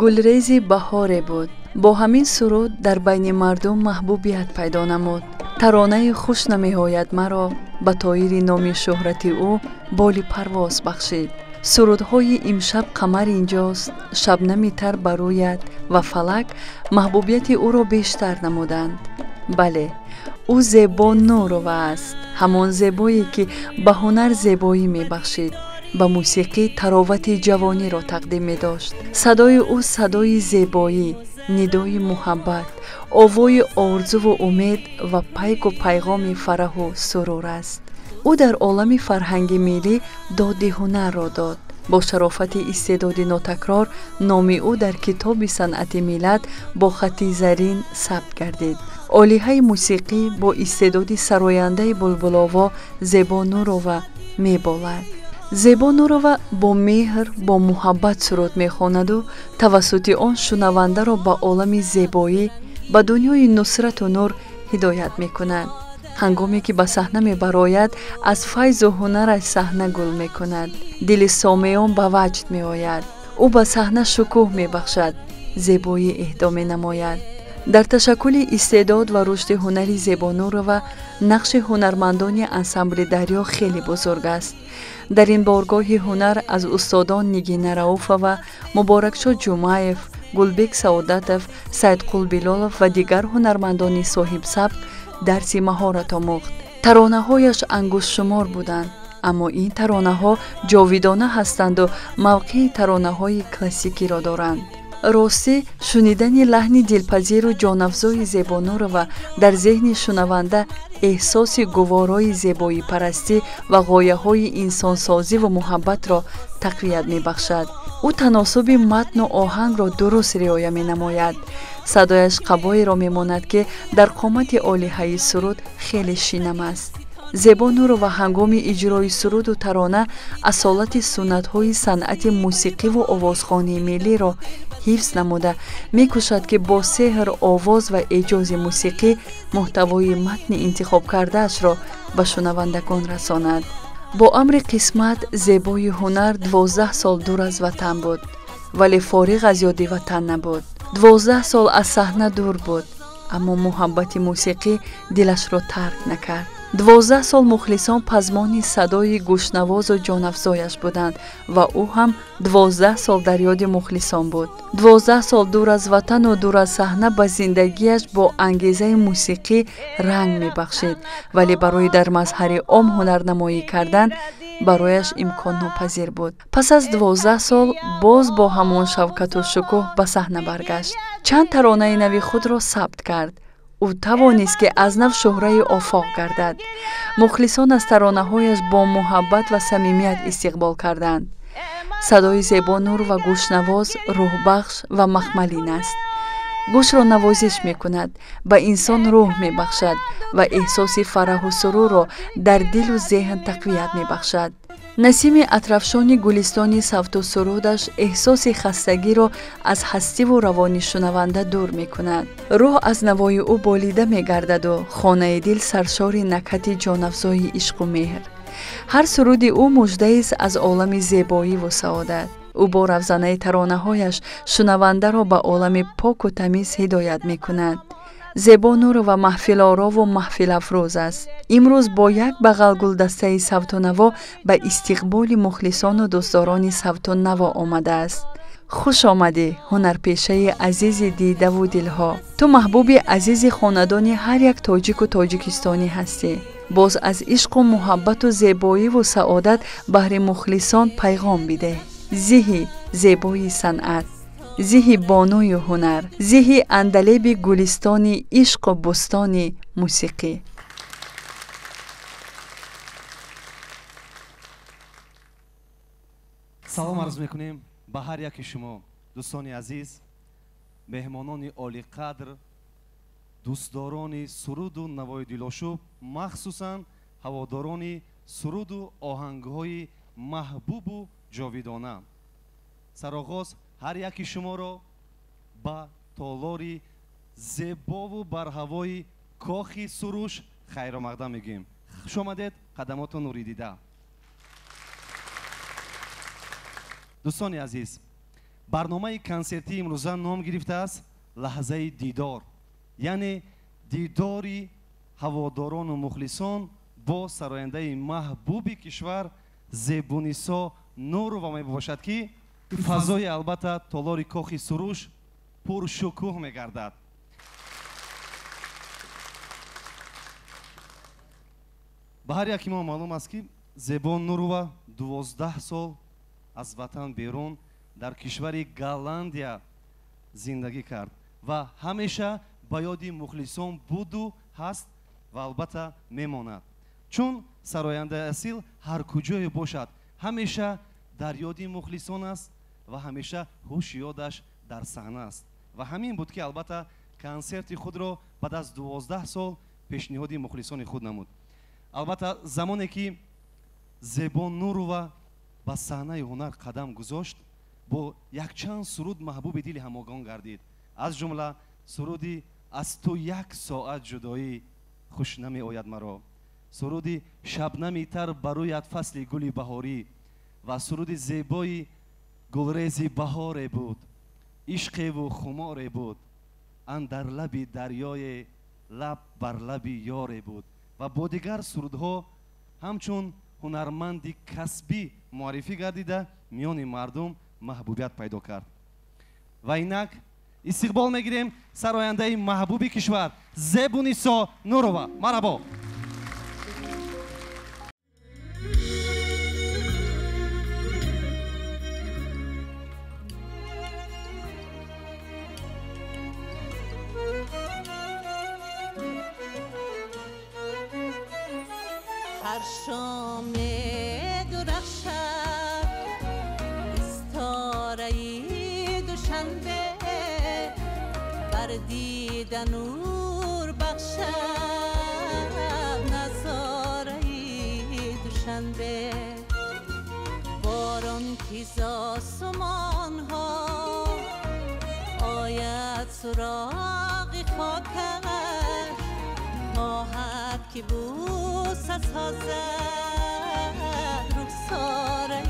гулрези баҳоре буд. бо ҳамин суруд дар байни мардум маҳбубият пайдо намуд. таронаи хуш намеояд маро, ба тоири номи шӯҳрати ӯ боли парвоз бахшид. сурудҳои имшаб қамар инҷост, шабнами тар бар рӯяд ва фалак маҳбубияти ӯро бештар намуданд. бале, ӯ зебо нурова аст, ҳамон зебое ки ба ҳунар зебоӣ мебахшид, ба мусиқӣ таровати ҷавониро тақдим медошт. садои ӯ садои зебоӣ, нидои муҳаббат, овои орзуву умед ва пайгу пайғоми фараҳу сурур аст. ӯ дар олами фарҳанги миллӣ доди ҳунарро дод. бо шарофати истеъдоди нотакрор номи ӯ дар китоби санъати миллат бо хати зарин сабт гардид. олиҳаи мусиқӣ бо истеъдоди сарояндаи булбулово Зебо Нурова меболад. Зебо Нурова бо меҳр, бо муҳаббат суруд мехонаду тавассути он шунавандаро ба олами зебоӣ, ба дунёи нусрату нур ҳидоят мекунад. ҳангоме ки ба саҳна мебарояд, аз файзу ҳунараш саҳна гул мекунад. дили сомеён ба ваҷд меояд. ӯ ба саҳна шукӯҳ мебахшад, зебоӣ эҳдо менамояд. дар ташаккули истеъдод ва рушди ҳунари Зебо Нурова нақши ҳунармандони ансамбли Дарё хеле бузург аст. дар ин боргоҳи ҳунар аз устодон Нигина Рауфова, Муборакшод Ҷумаев, Гулбек Саодатов, Саидқул Билолов ва дигар ҳунармандони соҳибсабқ дарси маҳорат омӯхт. таронаҳояш ангушшумор буданд, аммо ин таронаҳо ҷовидона ҳастанду мавқеи таронаҳои классикиро доранд. ростӣ, шунидани лаҳни дилпазиру ҷонафзои Зебо Нурова дар зеҳни шунаванда эҳсоси гуворои зебоипарастӣ ва ғояҳои инсонсозиву муҳаббатро тақвият мебахшад. ӯ таносуби матну оҳангро дуруст риоя менамояд. садояш қабоеро мемонад ки дар қомати олиҳаи суруд хеле шинам аст. Зебо Нурова ҳангоми иҷрои суруду тарона асолати суннатҳои санъати мусиқиву овозхонии миллиро ҳифз намуда мекӯшад ки бо сеҳр овоз ва эҷози мусиқӣ муҳтавои матни интихоб кардаашро ба шунавандагон расонад. бо амри қисмат зебои ҳунар 12 сол дур аз ватан буд, вале фориғ аз ёди ватан набуд. 12 сол аз саҳна дур буд, аммо муҳаббати мусиқӣ дилашро тарк накард. 12 сол мухлисон пазмони садои гӯшнавозу ҷонафзояш буданд ва ӯ ҳам 12 сол дар ёди мухлисон буд. 12 сол дур аз ватану дур аз саҳна ба зиндагиаш бо ангезаи мусиқӣ ранг мебахшид, вале барои дар мазҳари ом ҳунарнамоӣ кардан барояш имконнопазир буд. пас аз 12 сол боз бо ҳамон шавкату шукӯҳ ба саҳна баргашт. чанд таронаи нави худро сабт кард. ӯ тавонист ки аз нав шӯҳраи офоқ гардад. мухлисон аз таронаҳояш бо муҳаббат ва самимият истиқбол карданд. садои Зебо Нур ва гӯшнавоз рӯҳбахш ва махмалин аст. гӯшро навозиш мекунад, ба инсон рӯҳ мебахшад ва эҳсоси фараҳу сурурро дар дилу зеҳн тақвият мебахшад. насими атрафшони гулистони савту сурудаш эҳсоси хастагиро аз ҳастиву равони шунаванда дур мекунад. рӯҳ аз навои ӯ болида мегардаду хонаи дил саршори накҳати ҷонафзои ишқу меҳр. ҳар суруди ӯ муждаест аз олами зебоиву саодат. ӯ бо равзанаи таронаҳояш шунавандаро ба олами поку тамиз ҳидоят мекунад. Зебо Нурова маҳфилорову маҳфилафрӯз аст. имрӯз бо як бағал гулдастаи савту наво ба истиқболи мухлисону дӯстдорони савту наво омадааст. хуш омадӣ, ҳунарпешаи азизи дидаву дилҳо. ту маҳбуби азизи хонадони ҳар як тоҷику тоҷикистонӣ ҳастӣ. боз аз ишқу муҳаббату зебоиву саодат баҳри мухлисон пайғом бидеҳ. зиҳи зебои санъат, зиҳи бонӯи ҳунар, зиҳи андалеби гулистони ишқу бӯстони мусиқӣ. салом арз мекунем ба ҳар яки шумо дӯстони азиз, меҳмонони олиқадр, дӯстдорони суруду навои дилошӯб, махсусан ҳаводорони суруду оҳангҳои маҳбубу ҷовидона. сароғоз ҳар яки шуморо ба толори зебову барҳавои кохи суруш хайромақдам мегӯем. хуш омадед, қадамотон нуридида. дӯстони азиз, барномаи консертии имрӯза ном гирифтааст лаҳзаи дидор, яъне дидори ҳаводорону мухлисон бо сарояндаи маҳбуби кишвар Зебунисо Нурова мебошад ки фазои албатта толори кохи суруш пуршукӯҳ мегардад. ба ҳар яки мо маълум аст ки Зебон Нурова 12 сол аз ватан берун дар кишвари Голландия зиндагӣ кард ва ҳамеша ба ёди мухлисон буду ҳаст ва албатта мемонад. чун сарояндаи асил ҳар куҷое бошад ҳамеша дар ёди мухлисон аст ва ҳамеша ҳуши ёдаш дар саҳна аст. ва ҳамин буд ки албатта консерти худро баъд аз 12 сол пешниҳоди мухлисони худ намуд. албатта замоне ки Зебон Нурова ба саҳнаи ҳунар қадам гузошт, бо якчанд суруд маҳбуби дили ҳамогон гардид. аз ҷумла суруди аз ту як соат ҷудоӣ хуш намеояд маро, суруди шабнами тар барояд фасли гули баҳорӣ ва суруди зебои гулрези баҳоре буд, ишқеву хуморе буд, андар лаби дарёе лаб бар лаби ёре буд ва бо дигар сурудҳо ҳамчун ҳунарманди касбӣ муаррифӣ гардида миёни мардум маҳбубият пайдо кард. ва инак истиқбол мегирем сарояндаи маҳбуби кишвар Зебунисо Нурова. марҳабо. هر شام درخشد استاره دوشنبه بر دیده نور بخشد نظاره دوشنبه باران که ز آسمان ها آید سراغ خاکش خواهد که بوسه سازد رخساره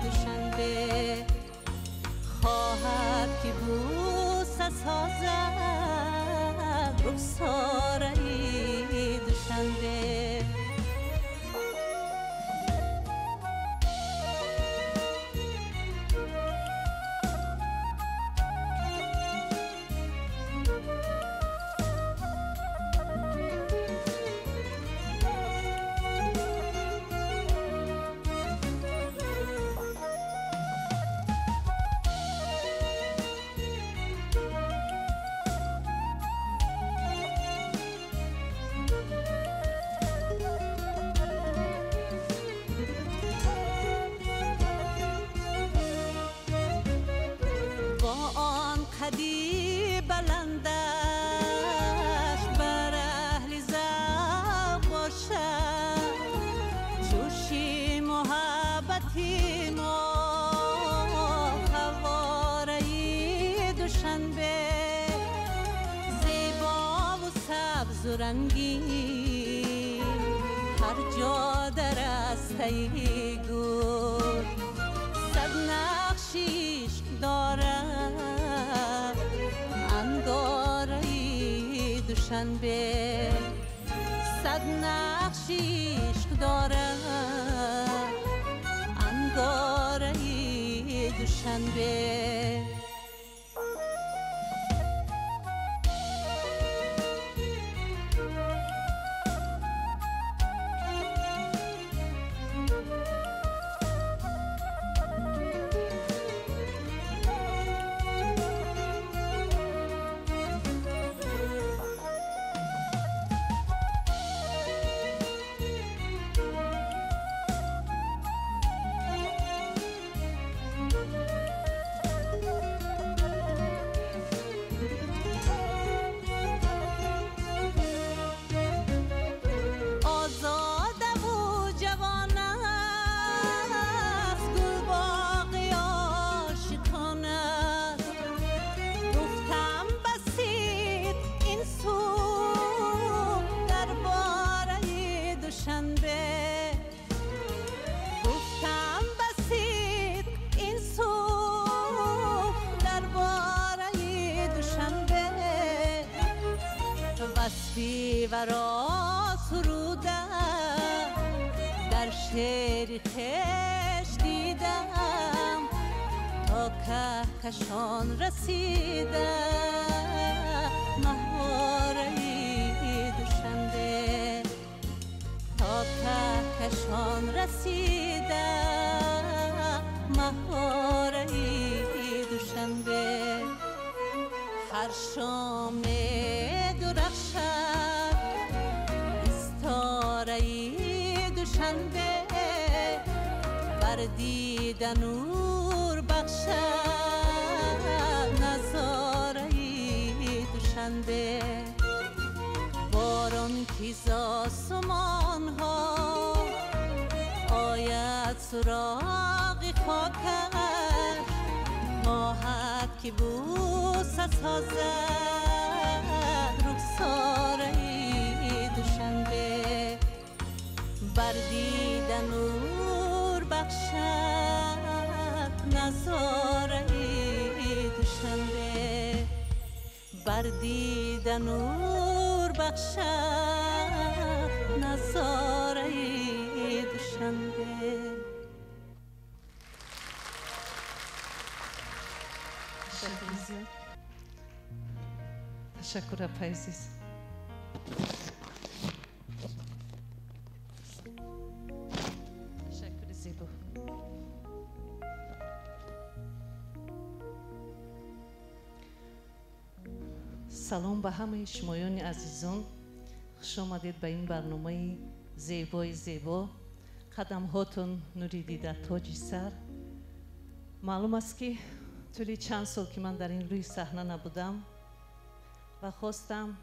دوشنبه خواهد که بوسه سازد رخساره دوشنبه. رنگین هر جا در رسته گل صد نقشیش دارد انگاره دوشنبه صد نقشیش دارد انگاره دوشنبه. مرا سروده در شعر خویش دیدم تا کهکشان رسیده ماهواره دوشنبه تا کهکشان رسیده ماهواره دوشنبه هر شام درخشد استاره دوشنبه بر دیدن نور بخشد نظاره دوشنبه باران که آسمان ها آید سراغ خاکش خواهد که بوسه سازد رخساره دوشنبه بر دیدن نور بخشد نظاره دوشنبه بر دیدن نور بخشد نظاره دوشنبه. تشکر عزیز. تشکر زیبا. سلام به همه شمایان عزیزان، خوش آمدید به این برنامه زیبا. قدم هاتون نوریدی در تاج سر. معلوم است که طولی چند سال که من در این روی صحنه نبودم و خواستم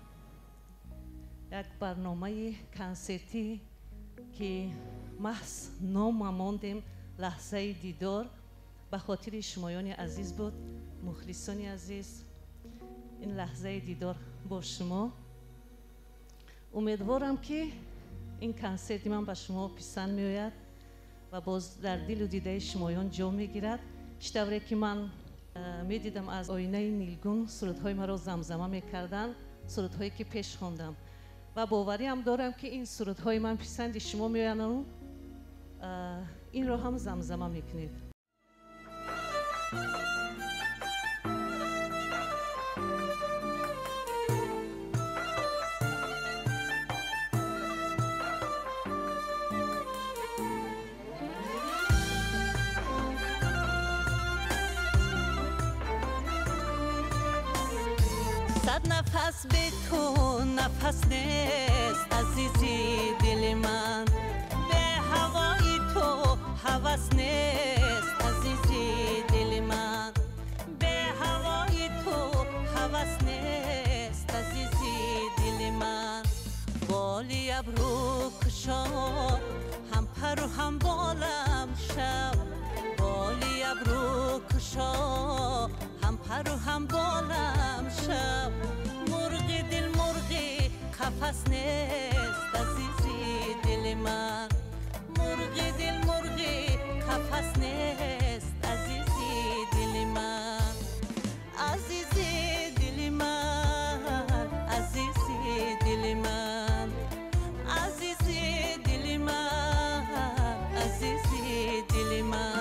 یک برنامه کنسرتی که محض نام ماندیم لحظه دیدار به خاطر شمایان عزیز بود، مخلصان عزیز. این لحظه دیدار با شما، امیدوارم که این کنسرت من به شما پسند میآید و باز در دل و دیده شمایان جا میگیرد. چطوری که من میدیدم از آینه نیلگون سرودهای مرا زمزمه میکردن، سرودهایی که پیش خواندم و باوری هم دارم که این سرودهای من پسند شما میآید، این رو هم زمزمه میکنید. صد نفس به تو نفس نیست عزیزی دل من، به هوای تو هوس نیست عزیزی دل من، به هوای تو هوس نیست عزیزی دل من. بالی ابرو کشاد هم پر و هم بالم شب، بالی ابرو کشاد هم پر و هم بالم شب. مرغ دل مرغ قفس نیست عزیزی دل من، مرغ دل مرغ قفس نیست عزیزی دل من، عزیزی دل من، عزیزی دل من، عزیزی دل من، عزیزی دل من.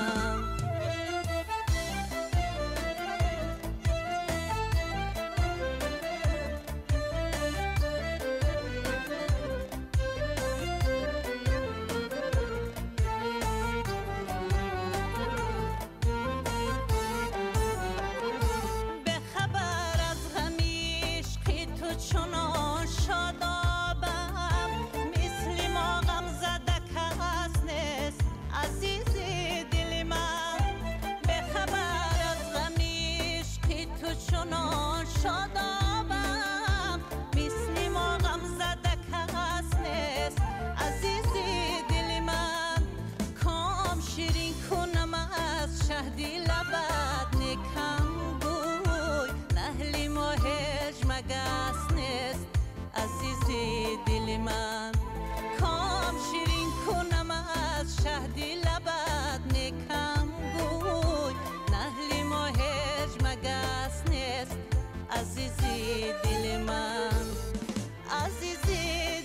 عزیزی دل من، عزیزی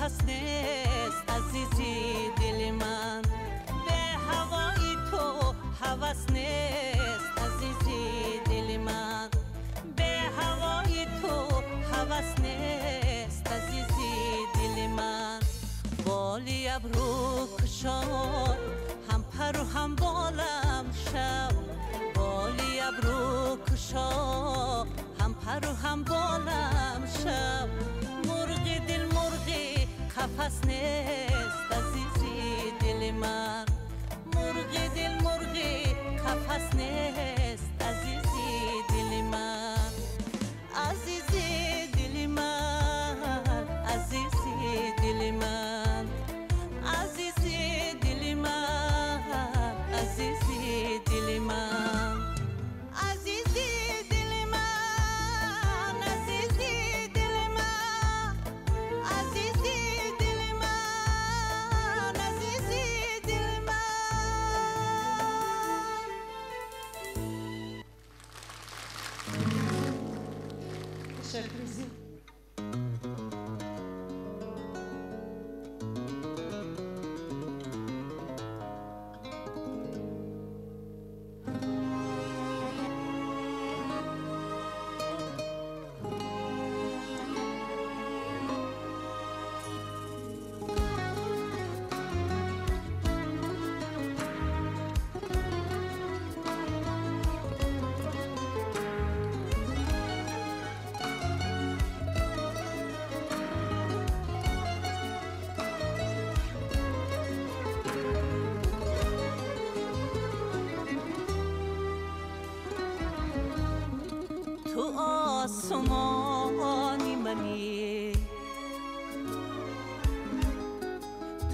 هوس نیست عزیزی دل من به هوای تو هوس نیست عزیزی دل من به هوای تو هوس نیست عزیزی دل من بالی ابرو کشان هم پر و هم بالم شب بالی ابرو کشان هم پر و هم بالم شب مرغ دل مرغ قفس نیست عزیزی دل من مرغ دل مرغ قفس نیست عزیزی دل من عزیزی دل من عزیزی دل من عزیزی دل من عزیزی دل من عزیزی دل من عزیزی دل من عزیزی دل من عزیزی دل من تشکر. تو آسمانی منی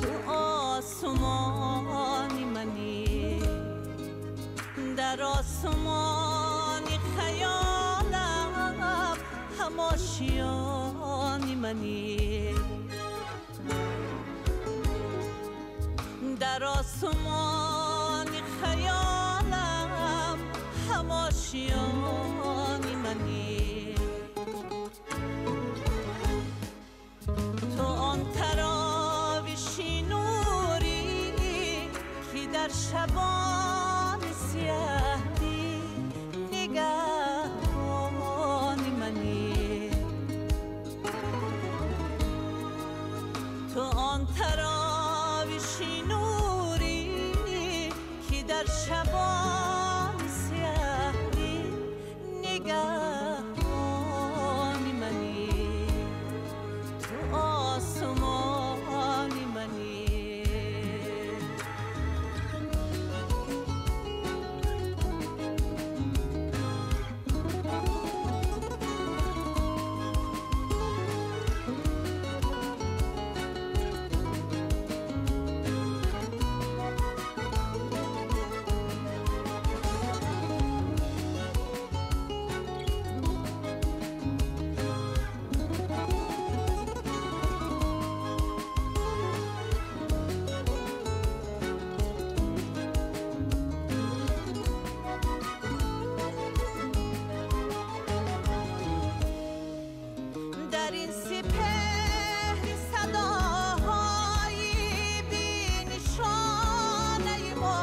تو آسمانی منی در آسمانی خیالم هماشیانی منی در آسمانی خیالم هماشیانی منی تو آن تراویشی نوری که در شبان سیاهی نگهبانی منی تو آن تراویشی نوری که در شبان سیاهی نگهبانی منی تو آسمانی منی در این سپهر صداهای بی نشانه ما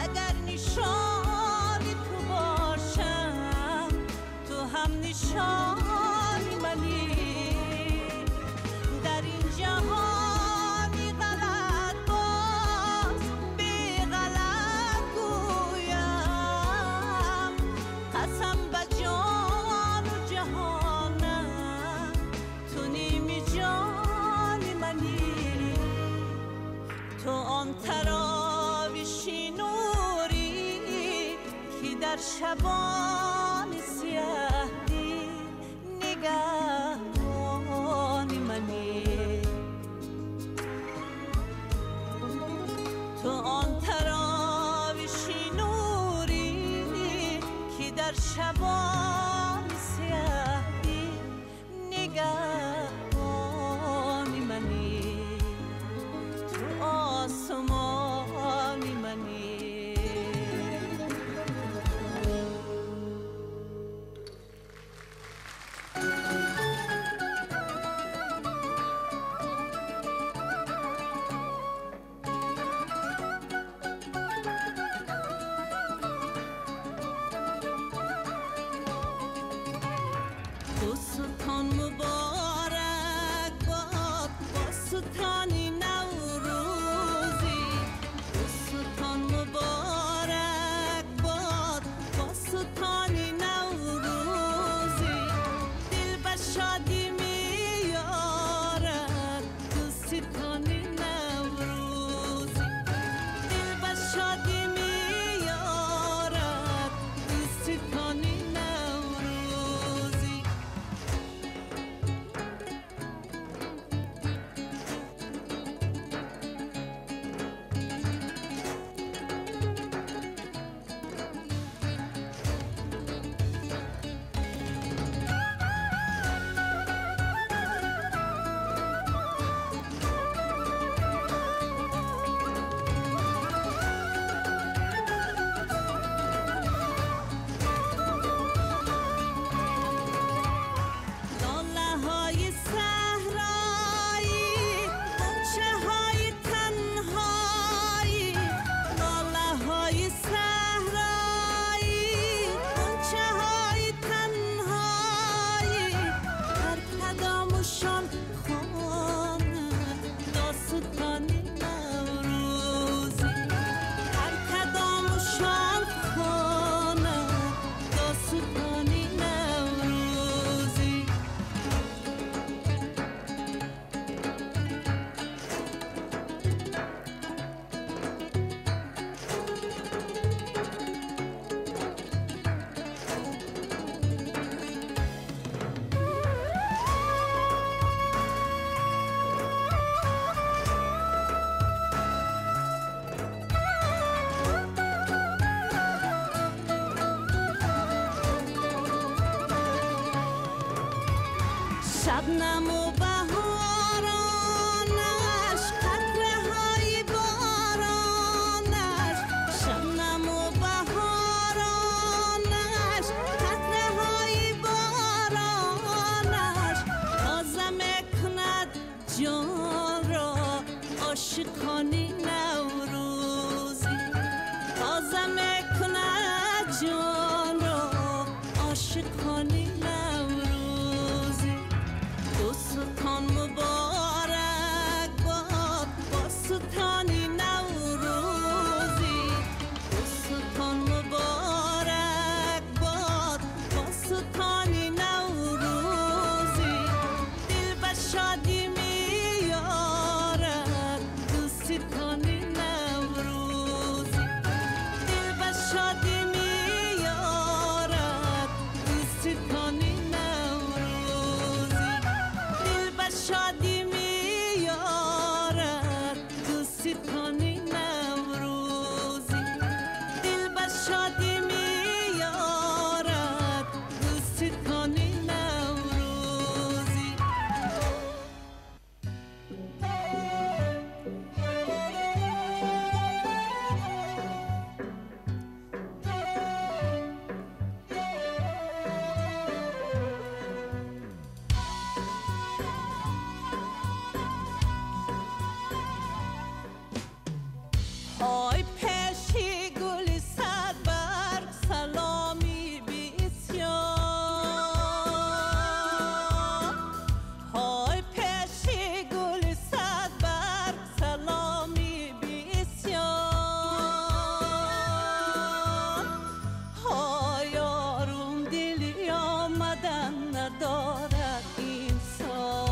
اگر نشانی تو باشم تو هم نشانی منی در این جهانی غلط باز بی غلط گویم قسم به جان و جهانم تو نیمی جانی منی تو آن تراویشی نوری که در شبان سیاهی نگهبانی منی تو آن تراویشی نوری که در شبان سیاهی نگهبانی منی تو آسمانی منی شبنم و بهارانش قطره های بارانش شبنم و بهارانش قطره های بارانش تازه میکند جان را عاشقانه نوروزی تازه میکند جان را عاشقانه نوروزی دوستان مبارک باد با سلطانی نوروزی دوستان مبارک باد با سلطانی نوروزی دل به شادی میارد دوستانی نوروزی دل به شادی میارد دوستانی نوروزی دل به شادی میارد دوستانی نوروزی دل به شادی میارد دوستانی نوروزی های پیشی گل صدبرگ سلامی بسیار های پیشی گل صدبرگ سلامی بسیار های آروم دلی آمدن ندارد این سال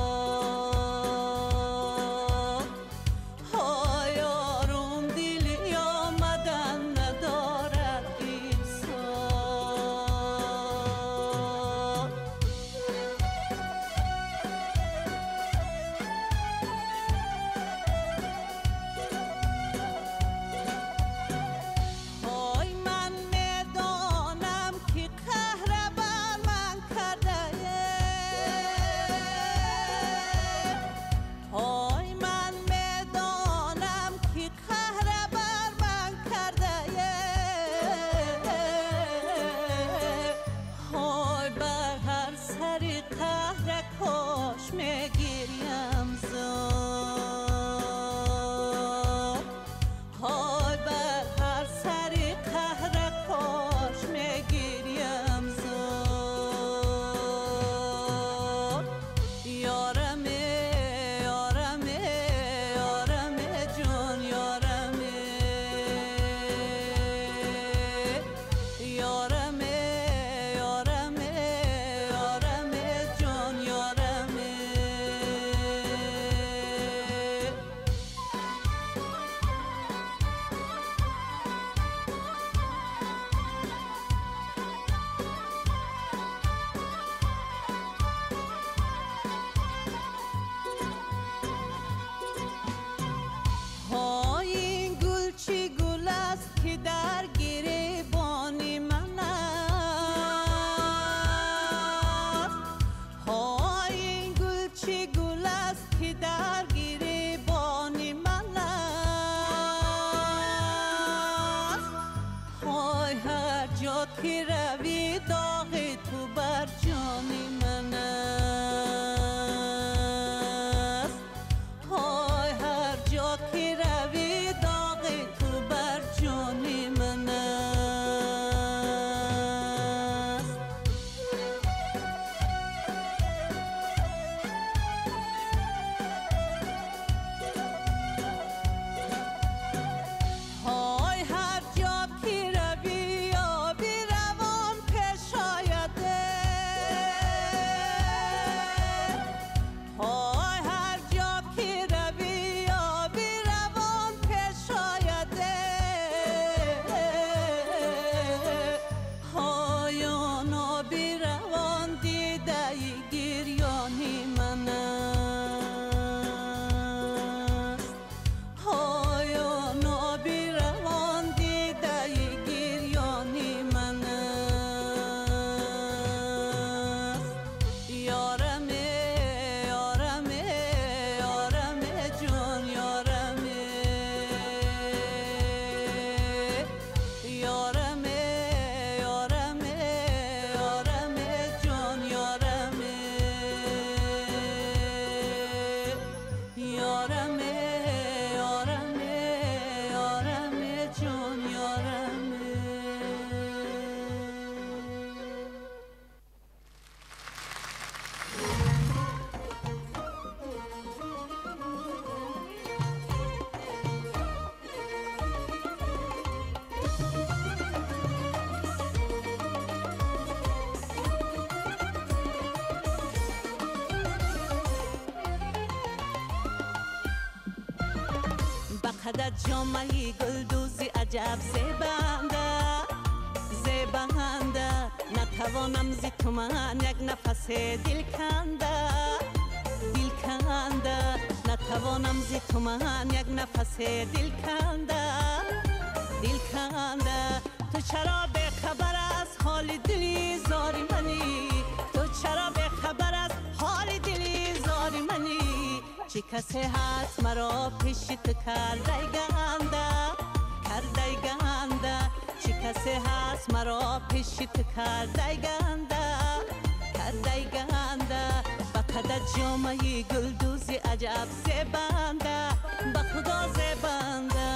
های آروم دلی آمدن ندارد این سال های من میدانم که قهر بر من کرده های من میدانم که قهر بر من کرده های بر هر سری قهر کاش میگیریم زار های بر هر سری قهر کاش میگیریم زار یارمه یارمه یارمه جان یارمه یارمه یارمه یارمه جان یارمه های این گل چی گل است که در گریبان من است های این گل چی گل است که در گریبان من است های هر جا که روی داغ تو بر جان من است های هر جا که روی داغ تو بر جان من است های هر جا که روی آبی روان پیش آیده قدر جامعی گلدوزی عجب زیبنده زیبنده نتوانم زی تو من یک نفس دل کنده دل کنده نتوانم زی تو من یک نفس دل کنده دل کنده تو چرا به خبر از حال دلی زاری منی تو چرا به خبر از حال دلی زاری منی چی کسی هست مرا پیش تو کرده گنده کرده گنده چی کسی هست مرا پیش تو کرده گنده کرده گنده با قدر جامعی گلدوزی عجب زیبنده با خدا زیبنده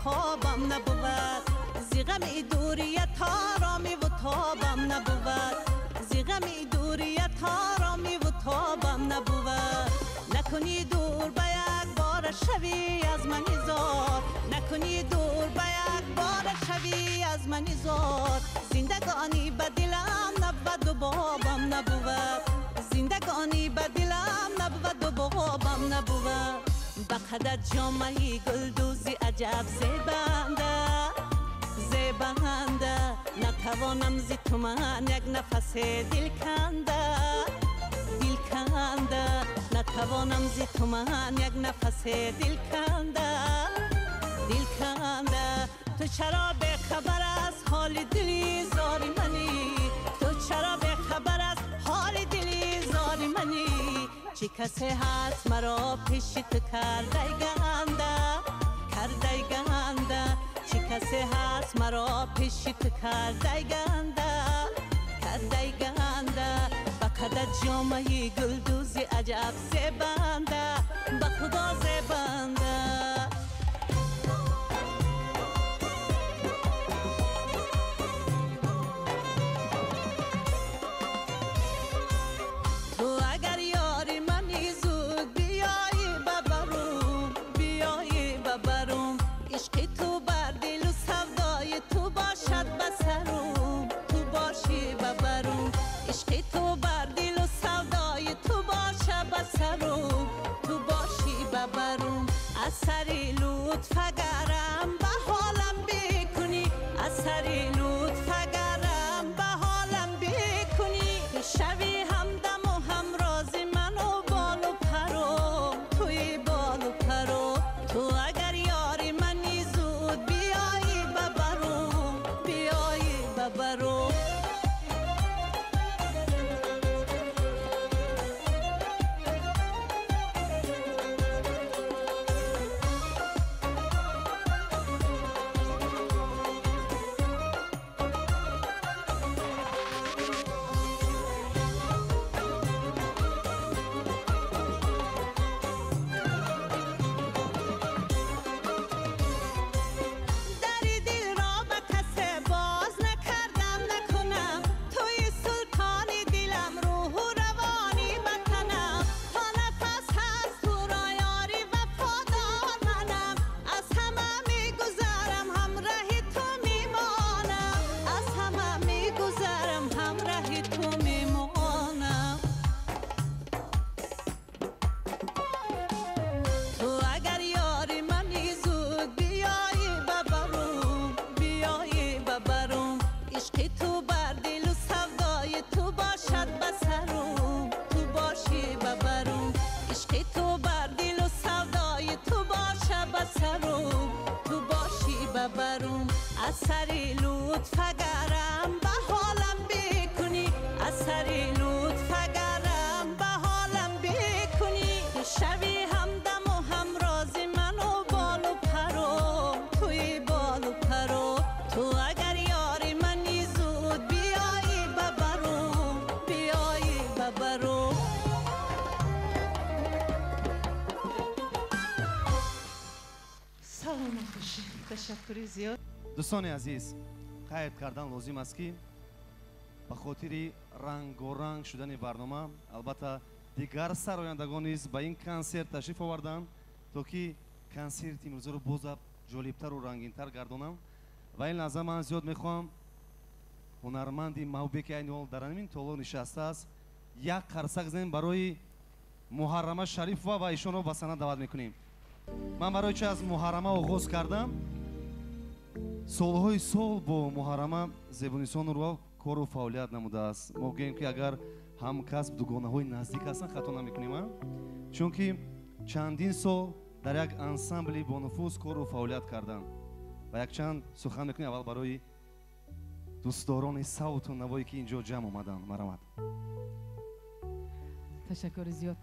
خوابم نبود زیغم دوریت آرامی و تابم نبود زیغم دوریت آرامی و تابم نبود نکنی دور به یک بار شوی از منی زار نکنی دور به یک بار شوی از منی زار زندگانی به دلم نبود و بابم نبود زندگانی به دلم نبود و بابم نبود با قدر جامعی گلدوزی عجب زیبنده زیبنده نتوانم زی تو من یک نفس دل کنده دل کنده نتوانم زی تو من یک نفس دل کنده دل کنده تو چرا به خبر از حال دلی زاری منی تو چرا به خبر از حال دلی زاری منی چی کسی هست مرا پیش تو کرده گنده کرده گنده چی کسی هست مرا پیش تو کرده گنده کرده گنده با قدر جامعی گلدوزی عجب زیبنده با خدا زیبنده اثری لطف اگرم به حالم بکنی اثری لطف اگرم به حالم بکنی شوی همدم و همرازی من و بال و پرم توی بال و پرم تو اگر یاری منی زود بیایی ببرم بیایی ببرم اثری لطف اگرم به حالم بکنی اثری لطف اگرم به حالم بکنی شوی همدم و همرازی من و بال و پرم توی بال و پرم تو اگر یاری منی زود بیایی ببرم بیایی ببرم سلام خوشی تشکری زیاد دوستان عزیز قید کردن لازم است که ба хотири рангоранг шудани барнома албатта дигар сарояндагон низ ба ин консерт ташриф оварданд то ки консерти имрӯзаро боза ҷолибтару рангинтар гардонам. ва ин лаҳза ман зиёд мехоҳам ҳунарманди маҳбубе ки айни ҳол дар ҳамин толо нишастааст як қарсак занем барои муҳаррама шарифова ва ишонро ба санад даъват мекунем. ман барои чи аз муҳаррама оғоз кардам. солҳои сол бо муҳаррама зебонисон нурва кору фаъолият намудааст. мо гӯем ки агар ҳамкасб дугонаҳои наздик ҳастанд хато намекунем, чунки чандин сол дар як ансамбли бонуфуз кору фаъолият карданд. ва якчанд сухан мекунем аввал барои дӯстдорони савту навое ки инҷо ҷамъ омаданд. марҳамат. ташаккури зиёд.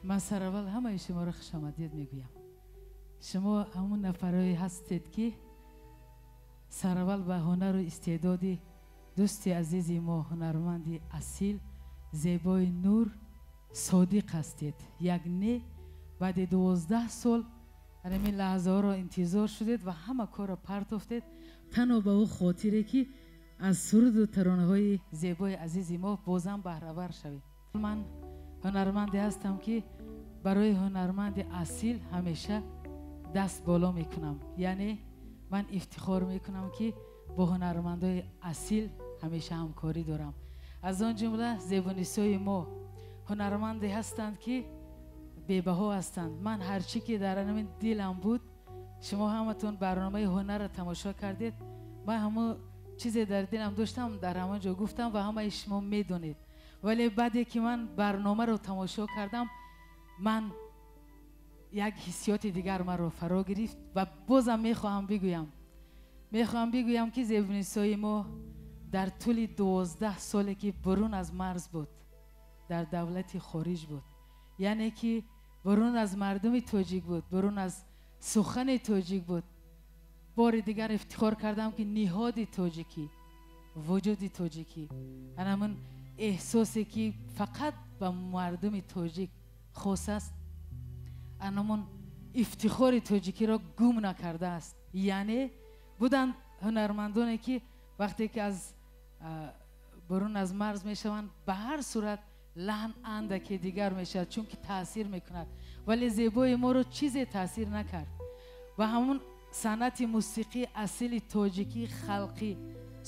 ман сараввал ҳамаи шуморо хушомадид мегӯям. шумо ҳамун нафарҳое ҳастед ки сараввал ба ҳунару истеъдоди дӯсти азизи мо ҳунарманди асил зебои нур содиқ ҳастед. як не баъди 12 сол ҳамин лаҳзаҳоро интизор шудед ва ҳама корро партофтед танҳо ба ӯ хотире ки аз суруду таронаҳои зебои азизи мо бозам баҳравар шавед. ман ҳунарманде ҳастам ки барои ҳунарманди асил ҳамеша даст боло мекунам. яъне ман ифтихор мекунам ки бо ҳунармандои асил ҳамеша ҳамкорӣ дорам. аз он ҷумла зебонисои мо ҳунарманде ҳастанд ки бебаҳо ҳастанд. ман ҳарчӣ ки дар ҳамин дилам буд, шумо ҳаматон барномаи ҳунарро тамошо кардед, ман ҳамон чизе дар дилам доштам дар ҳамон ҷо гуфтам ва ҳамаи шумо медонед. вале баъде ки ман барномаро тамошо кардам, ман як ҳиссиёти дигар маро фаро гирифт ва бозам мехоҳам бигӯям ки зебонисои мо дар тӯли 12 соле ки бурун аз марз буд, дар давлати хориҷ буд, яъне ки бурун аз мардуми тоҷик буд, бурун аз сухани тоҷик буд, бори дигар ифтихор кардам ки ниҳоди тоҷикӣ, вуҷуди тоҷикӣ, анамун эҳсосе ки фақат ба мардуми тоҷик хос аст, анамун ифтихори тоҷикиро гум накардааст. яъне буданд ҳунармандоне ки вақте ки аз бурун аз марз мешаванд ба ҳар сурат лаҳн андаке дигар мешавад, чунки таъсир мекунад, вале зебои моро чизе таъсир накард ва ҳамун санъати мусиқии асили тоҷикӣ халқӣ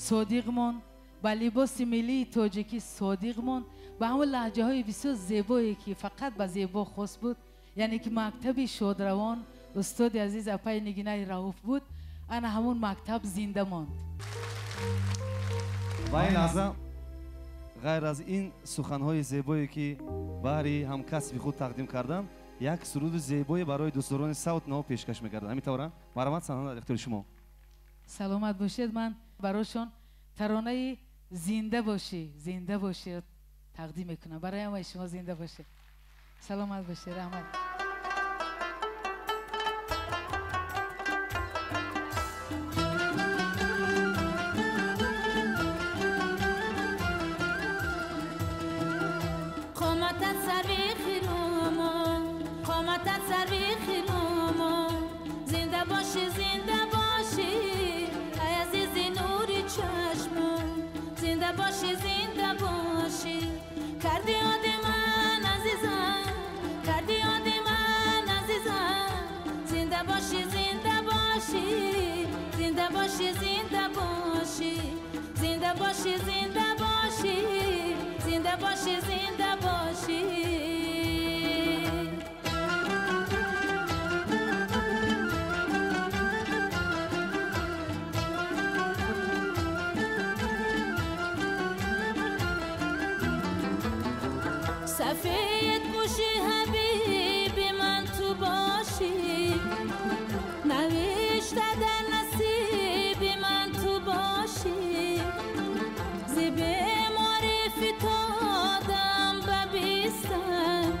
содиқ монд, ба либоси миллии тоҷикӣ содиқ монд, ба ҳамун лаҳҷаҳои бисёр зебое ки фақат ба зебо хос буд, яъне ки мактаби шодравон устоди азиз апай нигинаи раuf буд, ана ҳамун мактаб зинда монд. ва ин лаҳза ғайр аз ин суханҳои зебое ки баҳри ҳамкасби худ тақдим карданд, як суруди зебое барои дӯстдорони савт наво пешкаш мекарданд. ҳамин марҳамат, санада дар ихтиёри шумо. саломат бошед. ман барошон таронаи зинда боши тақдим мекунам. барои ҳамаи шумо зинда бошед. саломат бошед. раҳмат. سفید پوشی حبیبی من تو باشی، نوشته در نصیبی من تو باشی، زیب معرفی دادم ببیستم،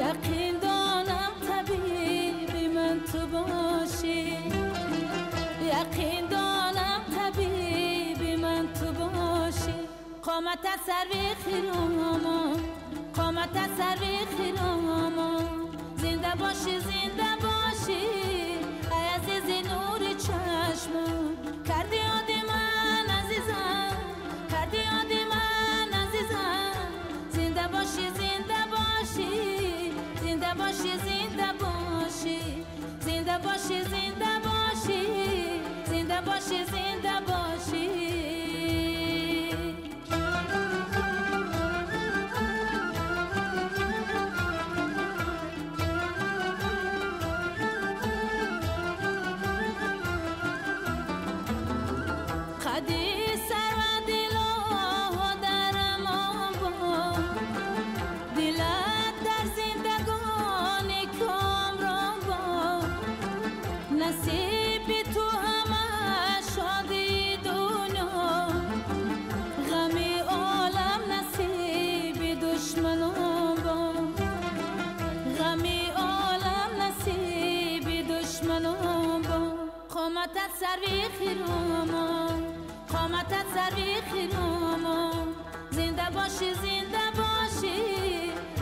یقین دانم طبیبی من تو باشی، یقین دانم طبیبی من تو باشی. قامت سروی خیرامو، قامت سروی خیرامو، زنده باشی زنده باشی، ای عزیز نوری چشمو، کردی یاد من عزیز سروی خیرومون قامتت سروی خیرومون زنده باشی زنده باشی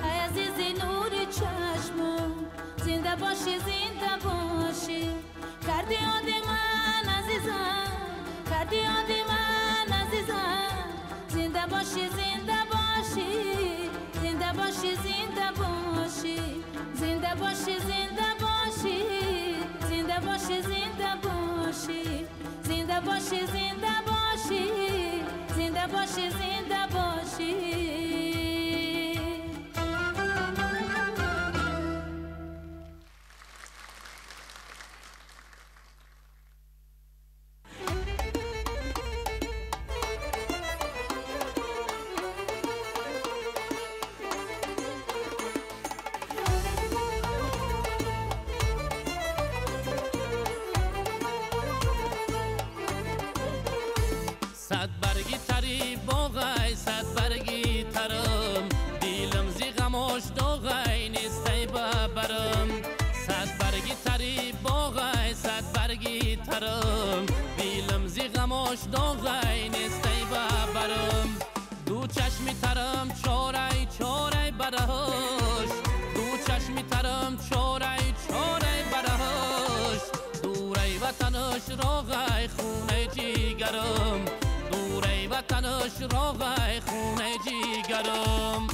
ای عزیزی نوری چشمون زنده باشی زنده باشی کردی یادی من عزیزم کردی یادی من عزیزم زنده باشی زنده باشی زنده باشی زنده باشی زنده باشی زنده باشی زنده باشی زنده باشی زنده باشی زنده باشی زنده باشی زنده باشی صد برگی تری باغای صد برگی ترم دیلم زی غماش داغای نیستی ببرم صد برگی تری باغای صد برگی ترم دیلم زی غماش داغای نیستی ببرم دو چشمی ترم چارای چارای برهاش دو چشمی ترم چارای چارای برهاش دوری وطنش راغای خونه جیگرم دوری وطنش راغای خونه جیگرم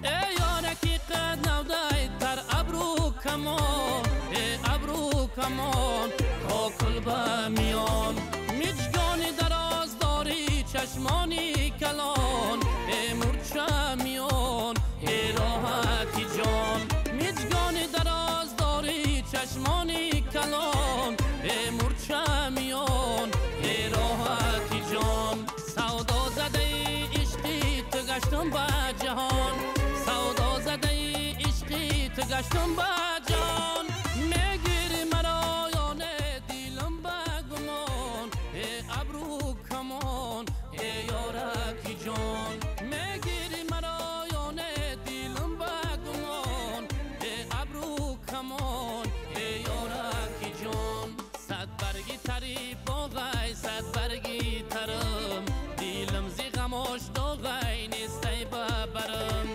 ای یارکی قد نودای در ابرو کمان ای ابرو کمان کاکل با میان میجگانی دراز داری چشمانی کلان ای مرچه میان ای راحتی جان میجگانی دراز داری چشمانی کلان ای مرچه میان ای راحتی جان سودا زده عشقی تو گشتم با جهان سودا زده عشقی تو گشتم با جان میگیری مرا یانه دیلم با گمان ای ابرو کمان ای یارکی جان میگیری مرا یانه دیلم با گمان ای ابرو کمان ای یارکی جان صد برگی تری باغای صد برگی ترم دیلم زی غماش داغای نیستی ببرم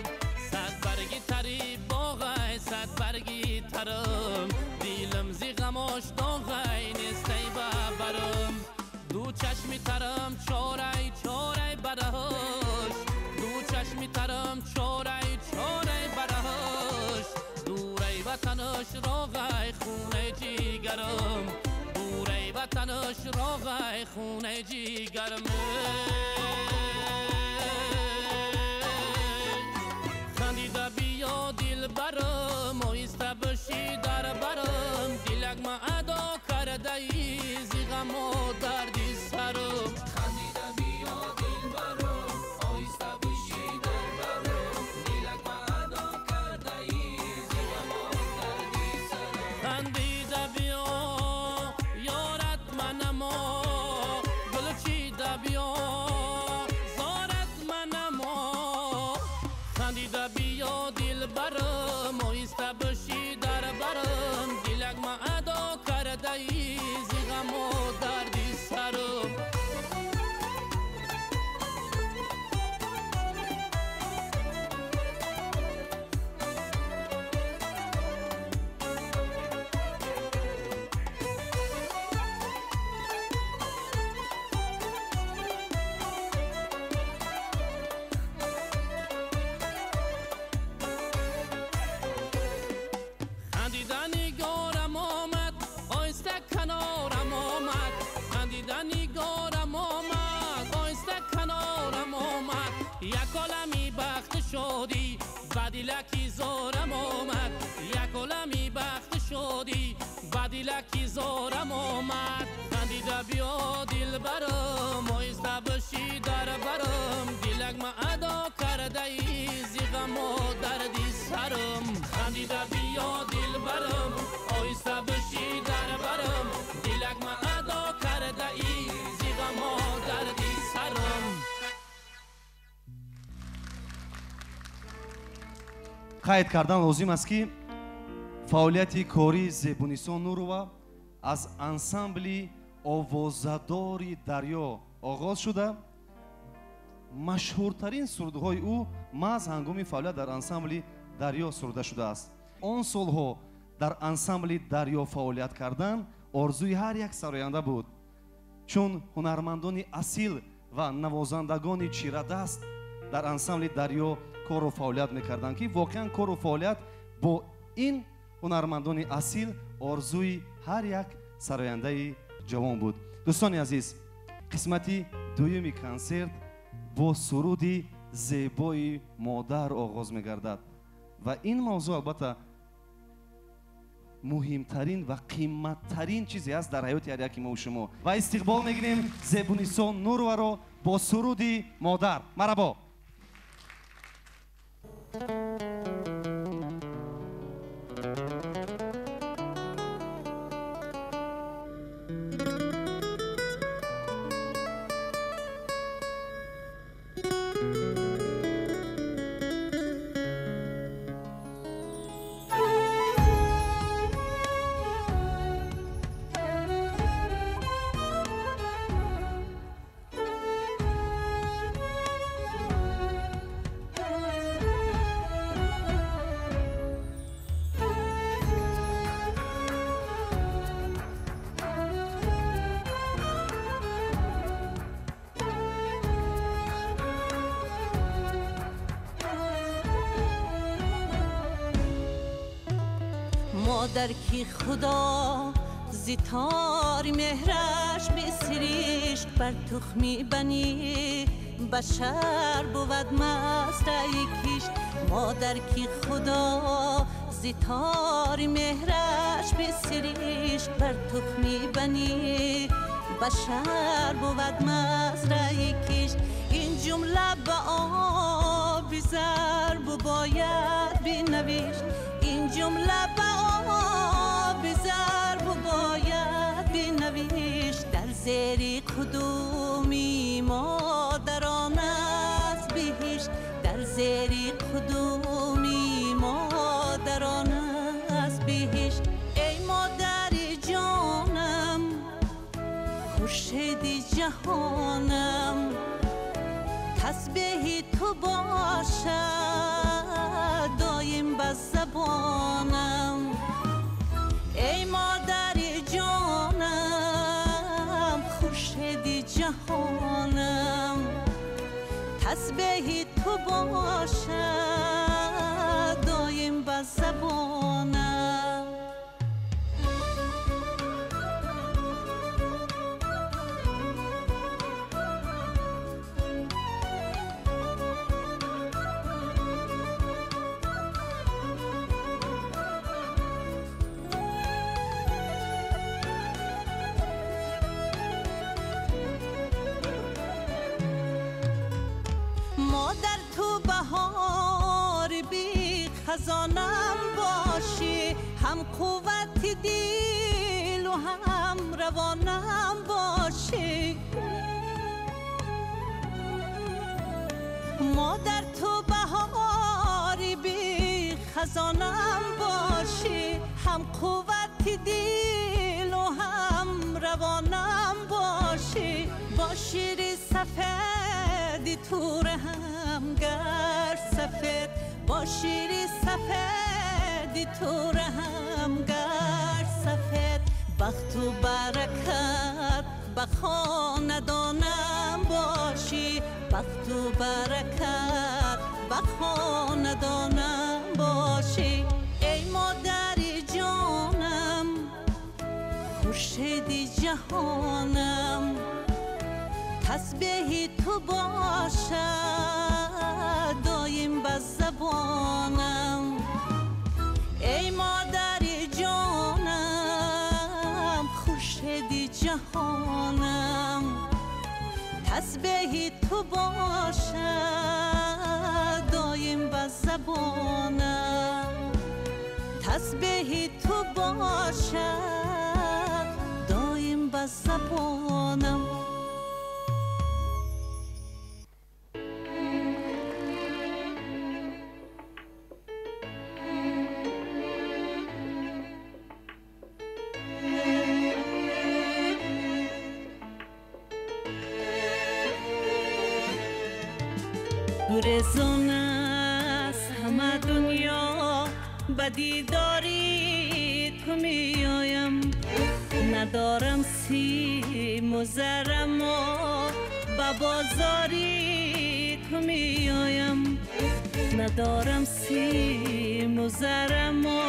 صد برگی تری باغای صد برگی ترم دیلم زی غماش داغای نیستی ببرم دو چشمی ترم چارای چارای برهاش دو چشمی ترم چارای چارای برهاش دوری وطنش راغای خونه جیگرم دوری وطنش راغای خونه جیگرم خندیده بیا دل برم آیسته بشی در برم دلک ما ادا کرده ای زی غم و دردی سرم خندیده بیا دل برم آیسته بشی در برم دلک ما ادا کرده ای زی غم و دردی سرم خندیده بیا یارت منما گل چیده بیا زارت منما خندیده بیا دل برم آیسته بشی در برم دلک ما ادا کرده ای زی غم و دردی سرم خندیدنی گارم آمد آیسته کنارم آمد خندیدنی گارم آمد آیسته کنارم آمد یک عالمی بخت شدی بدیلکی زارم آمد یک عالمی بخت شدی بدیلکی زارم آمد خندیده بیا دل برم آیسته بشی در برم دلک ما ادا کرده ای زی غم و دردی سرم خندیده بیا دل برم آیسته بشی در برم دلک ما ادا کرده қайд кардан лозим аст ки фаъолияти кори зебунисон нурова аз ансамбли овозадори дарё оғоз шуда машҳуртарин сурудҳои ӯ маҳз ҳангоми фаъолият дар ансамбли дарё суруда шудааст. он солҳо дар ансамбли дарё фаъолият кардан орзуи ҳар як сароянда буд, чун ҳунармандони асил ва навозандагони чирадаст дар ансамбли дарё кору фаъолият мекарданд ки воқеан кору фаъолият бо ин ҳунармандони асил орзуи ҳар як сарояндаи ҷавон буд. дӯстони азиз, қисмати дуюми консерт бо суруди зебои модар оғоз мегардад ва ин мавзӯъ албатта муҳимтарин ва қимматтарин чизе аст дар ҳаёти ҳар яки мо шумо. ва истиқбол мегирем зебунисон нуруваро бо суруди модар. марҳабо. مادر کی خدا زیتار مهرش به سریش بر تخمی بنی بشر بود مست یکیش. مادر کی خدا زیتار مهرش به سریش بر تخمی بنی بشر بود مست یکیش. این جمله به آب ضرب باید بنویش. این جمله به آب ضرب باید بنویش. در زیر کدومی مادران است بهشت. در زیر کدومی مادران است بهشت. ای مادر جانم خورشید جهانم تسبیح تو باشد دایم بر زبانم. ای مادر جانم خورشید جهانم تسبیح تو باشد دایم بر زبانم. مادر تو بهار بی خزانم باشی. هم قوت دل و هم روانم باشی. مادر تو بهار بی خزانم باشی. هم قوت دل و هم روانم باشی. با شیر سفید تو رهم گر سفید. با شیر سفید تو رهم گر سفید. بخت و برکت به خاندانم باشی. بخت و برکت به خاندانم باشی. ای مادر جانم خورشید جهانم تسبیح تو باشد دایم بر زبانم. ای مادر جانم خورشید جهانم تسبیح تو باشد دایم بر زبانم. تسبیح تو باشد دایم بر زبانم. گریزان است همه دنیا به دیداری تو می آیم ندارم سیم و زرم و به بازاری تو می آیم ندارم سیم و زرم و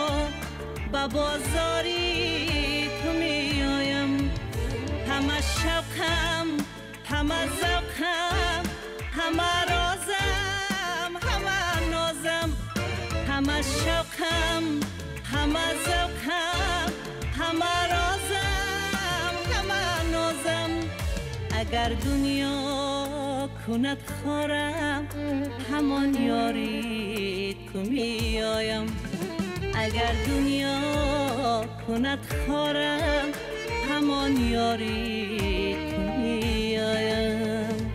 به بازاری تو می آیم همه شوقم همه ذوقم همه رازم همه نازم همه شوقم همه ذوقم همه رازم همه نازم اگر دنیا کند خارم همان یاری تو می آیم اگر دنیا کند خارم همان یاری تو می آیم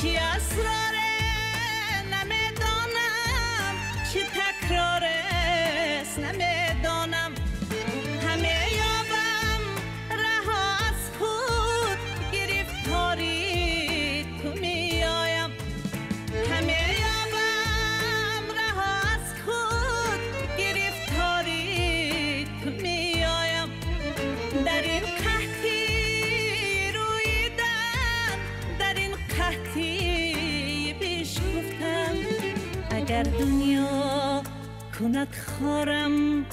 چی اسراره نمیدانم چی تکراره است نمیدانم همه یابم رها از خود گرفتاری تو می آیم همه یابم رها از خود گرفتاری تو می آیم در این قحطی رویدن در این قحطی بیش گفتم اگر دنیا کند خارم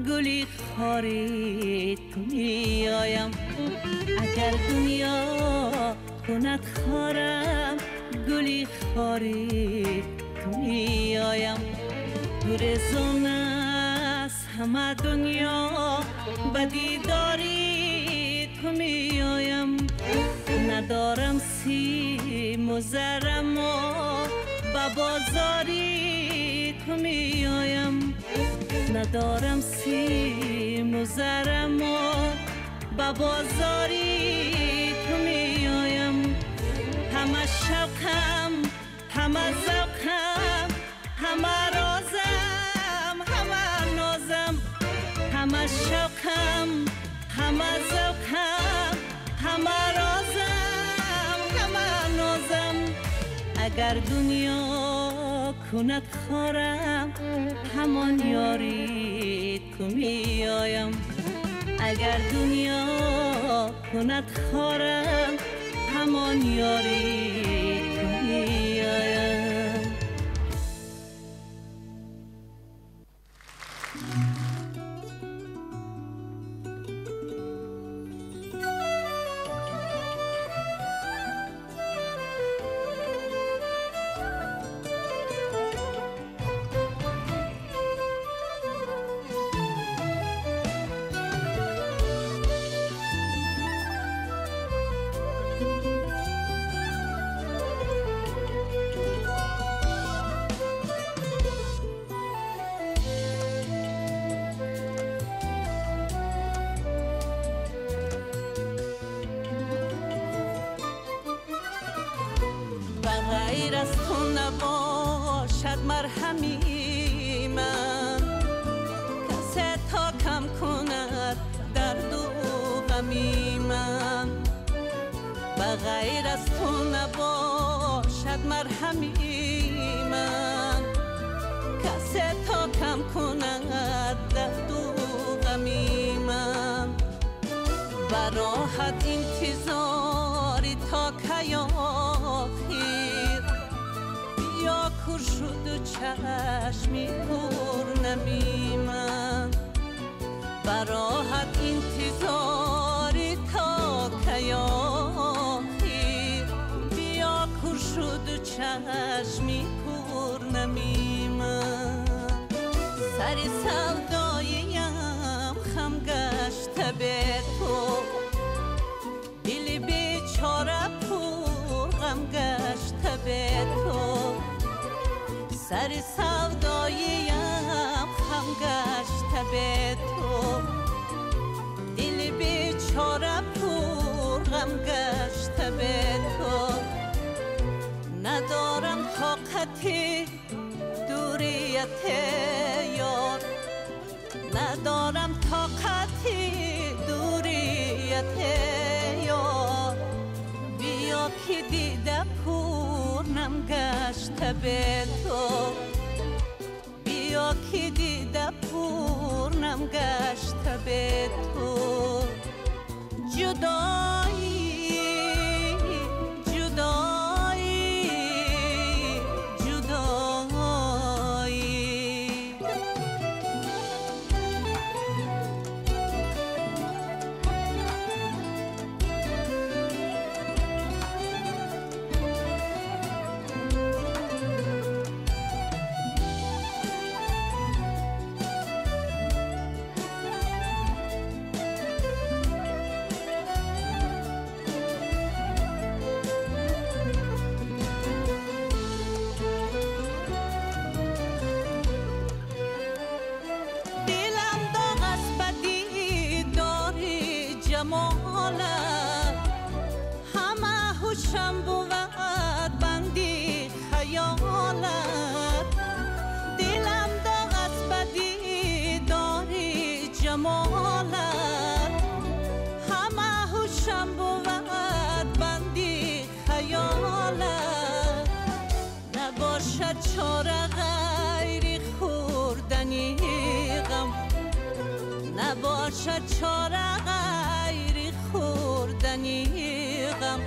گلی خاری تو می آیم اگر دنیا کند خارم گلی خاری تو می آیم گریزان است همه دنیا به دیداری تو می آیم ندارم سیم و زرم و به بازاری تو می آیم ندارم سیم و زرم و به بازاری تو می آیم همه شوقم همه ذوقم همه رازم همه نازم همه شوقم همه ذوقم همه رازم همه نازم اگر دنیا کند خارم همان یاری تو می آیم اگر دنیا کند خارم همان یاری تو می آیم غیر از تو نباشد مرهمی من کسی تا کم کند درد و غمی من و غیر از تو نباشد مرهمی من کسی تا کم کند درد و غمی من و راحت انتظاری تا کیاخیر یا کور شد و چشمی پرنمی من و راحت انتظاری تا کیاخیر یا کور شد و چشمی پرنمی من سر سوداییم خم گشته به تو دل بیچاره پر غم گشته به تو سر سوداییم خم گشته به تو دل بیچاره پر غم غم گشته به تو ندارم طاقتی دوریت یار ندارم طاقتی دوریت یار بیا که دیده پورنم گشته به تو بیا که دیده پورنم گشته به تو جدایی همه هوشم بود بندی خیالت دلم داغ از بدی داری جمالت همه هوشم بود بندی خیالت نباشد چاره غیر خوردنی غم نباشد چاره خوردنی غم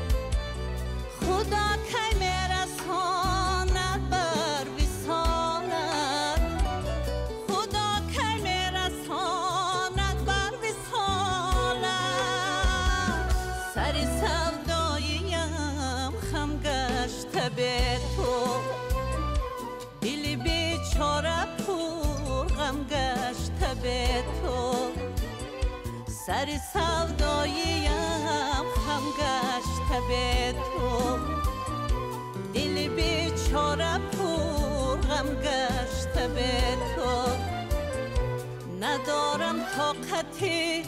خدا کی میرساند بر وصالت خدا کی میرساند بر وصالت سر سوداییم خم گشته به تو دل بیچاره پر غم گشته به تو سر سوداییم خم گشته به تو دل بیچاره پر غم گشته به تو ندارم طاقتی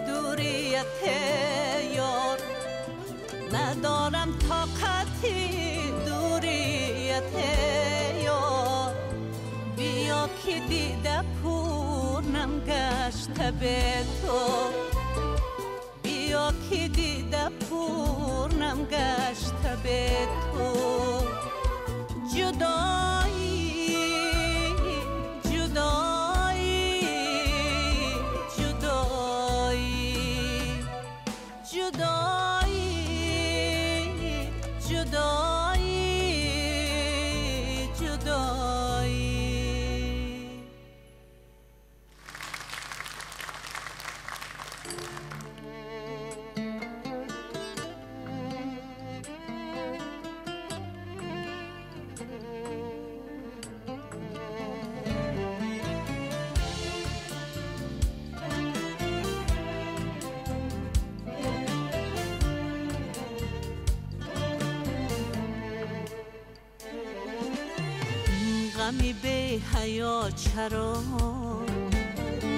دوریت یار ندارم طاقتی دوریت یار بیا که دیده پورنم گشته به تو بیا که دیده پورنم گشته به تو جدایی جدایی جدایی جدایی جدایی جدایی غمی به حیا چرا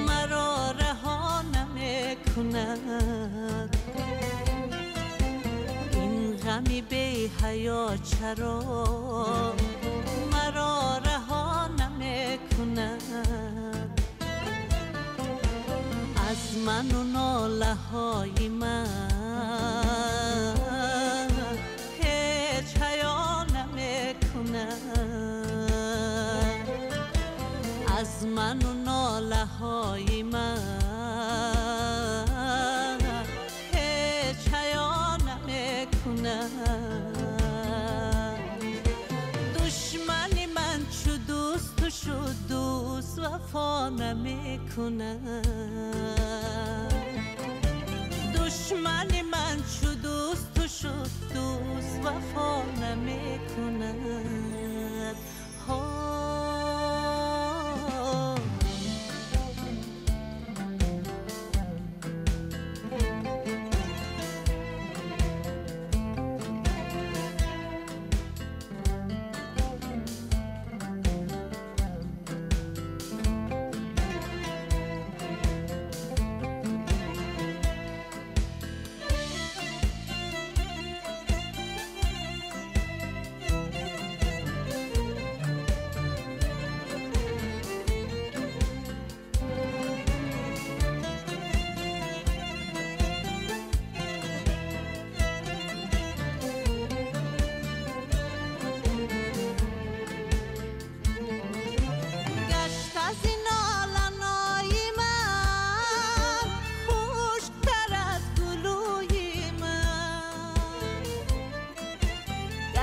مرا رها نمیکند این غمی به حیا چرا مرا رها نمیکند از من و ناله های من هیچ حیا نمیکند از من و ناله های من هیچ حیا نمیکند دشمن من چو دوست تو شد دوست وفا نمیکند دشمن من چو دوست تو شد دوست وفا نمیکند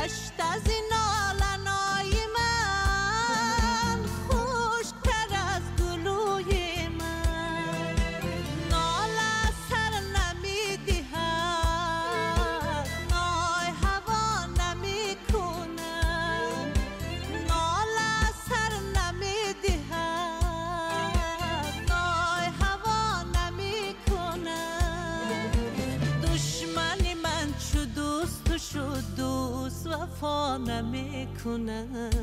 گشت از این نالنای من خوشتر از گلوی من ناله سر نمی دهد نای هوا نمی کند ناله سر نمی دهد نای هوا نمی کند دشمن من چو دوست و شد دوست وفا نمی کند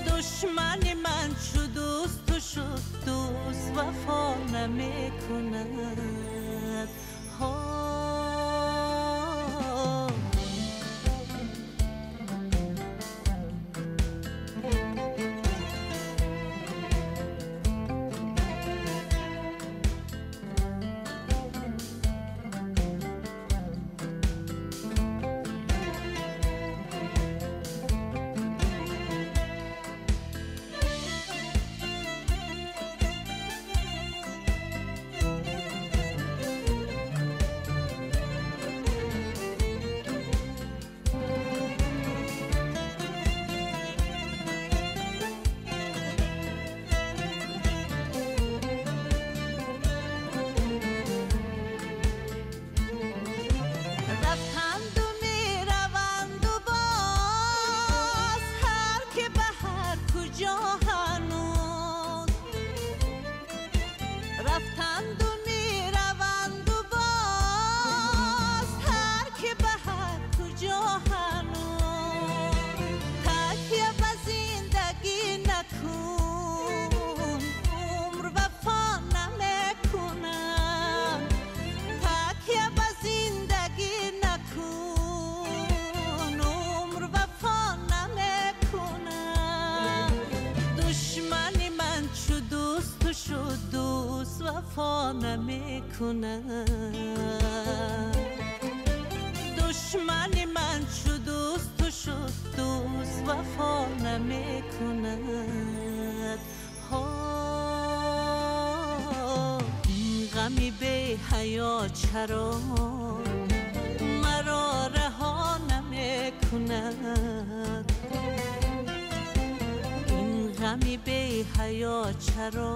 دشمن من چو دوست و شد دوست وفا نمی کند رفتند و می روند و باز هر که به هر کجا هنوز رفتند و می روند و باز هر که به هر کجا هنوز تکیه به زندگی نکن عمر وفا نمیکنم تکیه به زندگی نکن عمر وفا نمیکنم دشمن من چو دوست و شد دوست وفا نمیکنم دشمن من چو دوست و شد دوست وفا نمیکند این غمی به حیا چرا مرا رها نمیکند این غمی به حیا چرا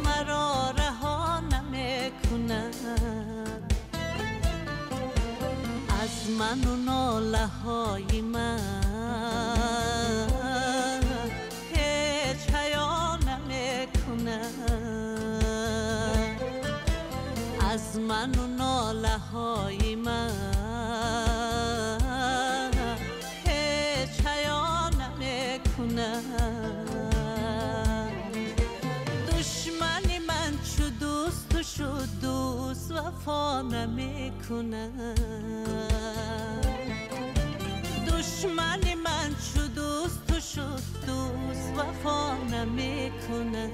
مرا رها نمیکند از من و ناله های من هیچ حیا نمیکند از من و ناله های من هیچ حیا نمیکند دشمن من چو دوست و شد دوست وفا نمیکند دشمن من چو دوست و شد دوست وفا نمیکند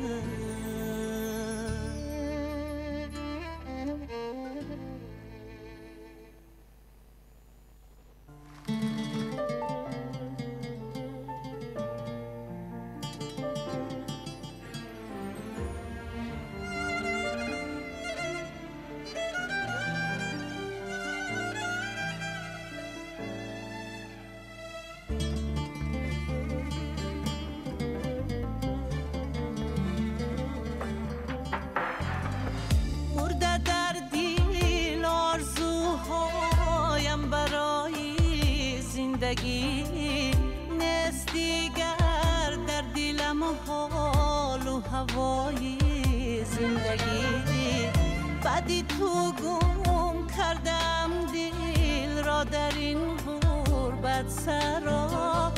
نیست دیگر در دلم و حال و هوای زندگی بعدی تو گم کردم دل را در این غربت سرا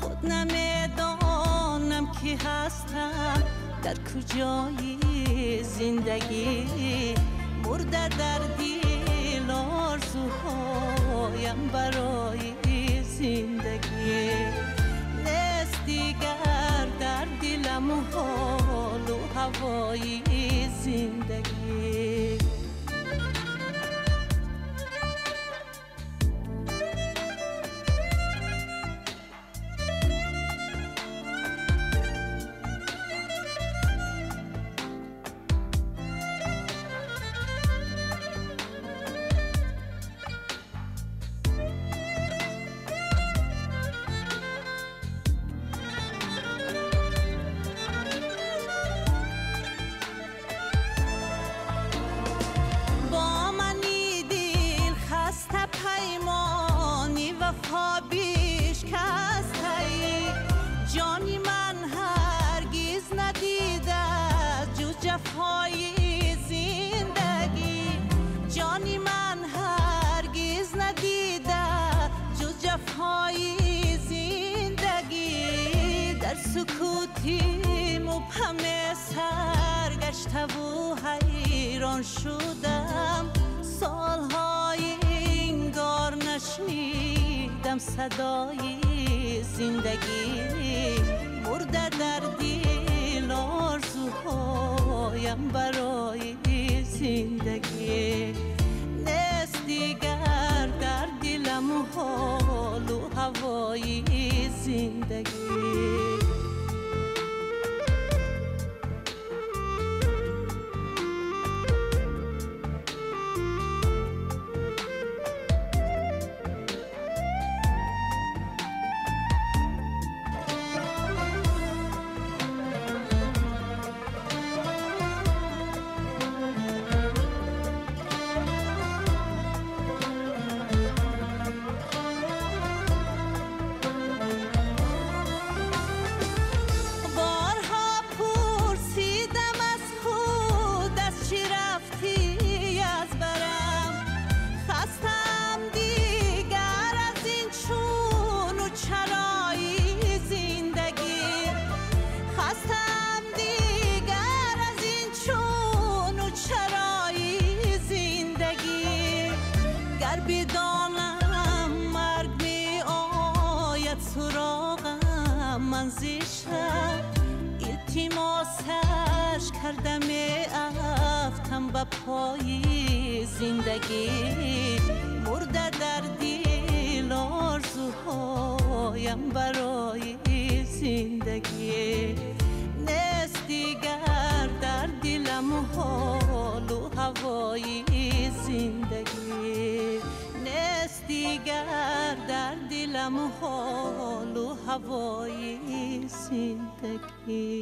خود نمیدانم کی هستم در کجای زندگی مرده در دل آرزوهایم برای زندگی نیست دیگر در دلم و حال و هوای زندگی سکوتی مبهم سرگشته و حیران شدم سالهای انگار نشنیدم صدای زندگی مرده در دل آرزوهایم برای زندگی نیست دیگر در دلم حال و هوای زندگی التماسش کردم افتم به پای زندگی مرده در دل آرزوهایم برای زندگی نیست دیگر در دلم حال و هوای زندگی نیست دیگر در دلم حال و هوای زندگی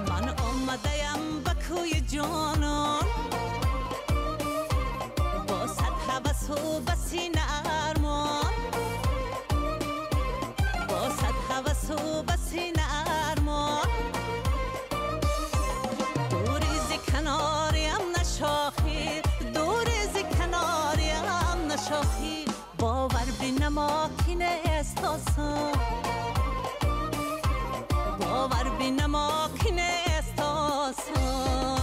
من آمده‌ام به کوی جانان با صد هوس و بسینه ارمان با صد هوس و بسینه ارمان دوریز کناریم نشاخی دوریز کناریم نشاخی باور بینما کی نیست آسان باور بینما کی نیست آسان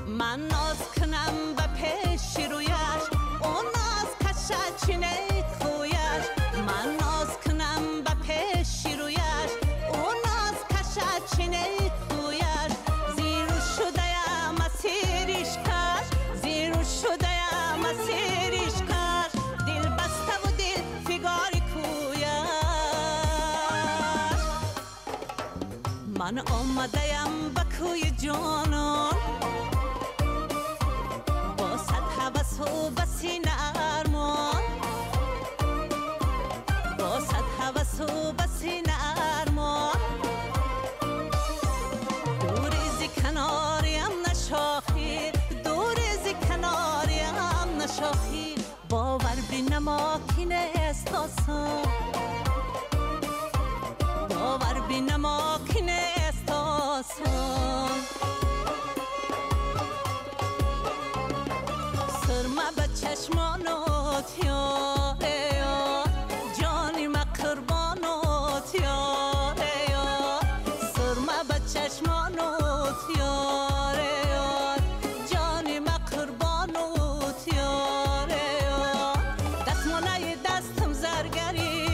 من ناز کنم به پیش رویش اون ناز کشد چینه خویش من ناز کنم به پیش رویش اون ناز کشد چینه خویش زیرو شده مسیرش کش زیرو شده مسیرش کش دل بسته و دل فگاری کویش من آمده‌ام به کوی جانان و بسینه ارمان با صد هوس و بسینه ارمان دوریز کناریم نشاخی دوریز کناریم نشاخی باور بینما کی نیست آسان باور بینما کی نیست آسان سرما به چشمانت یاره یار جانی ما قربانت یاره یار سرما به چشمانت یاره یار جانی ما قربانت یاره یار دستمانه دستم زرگری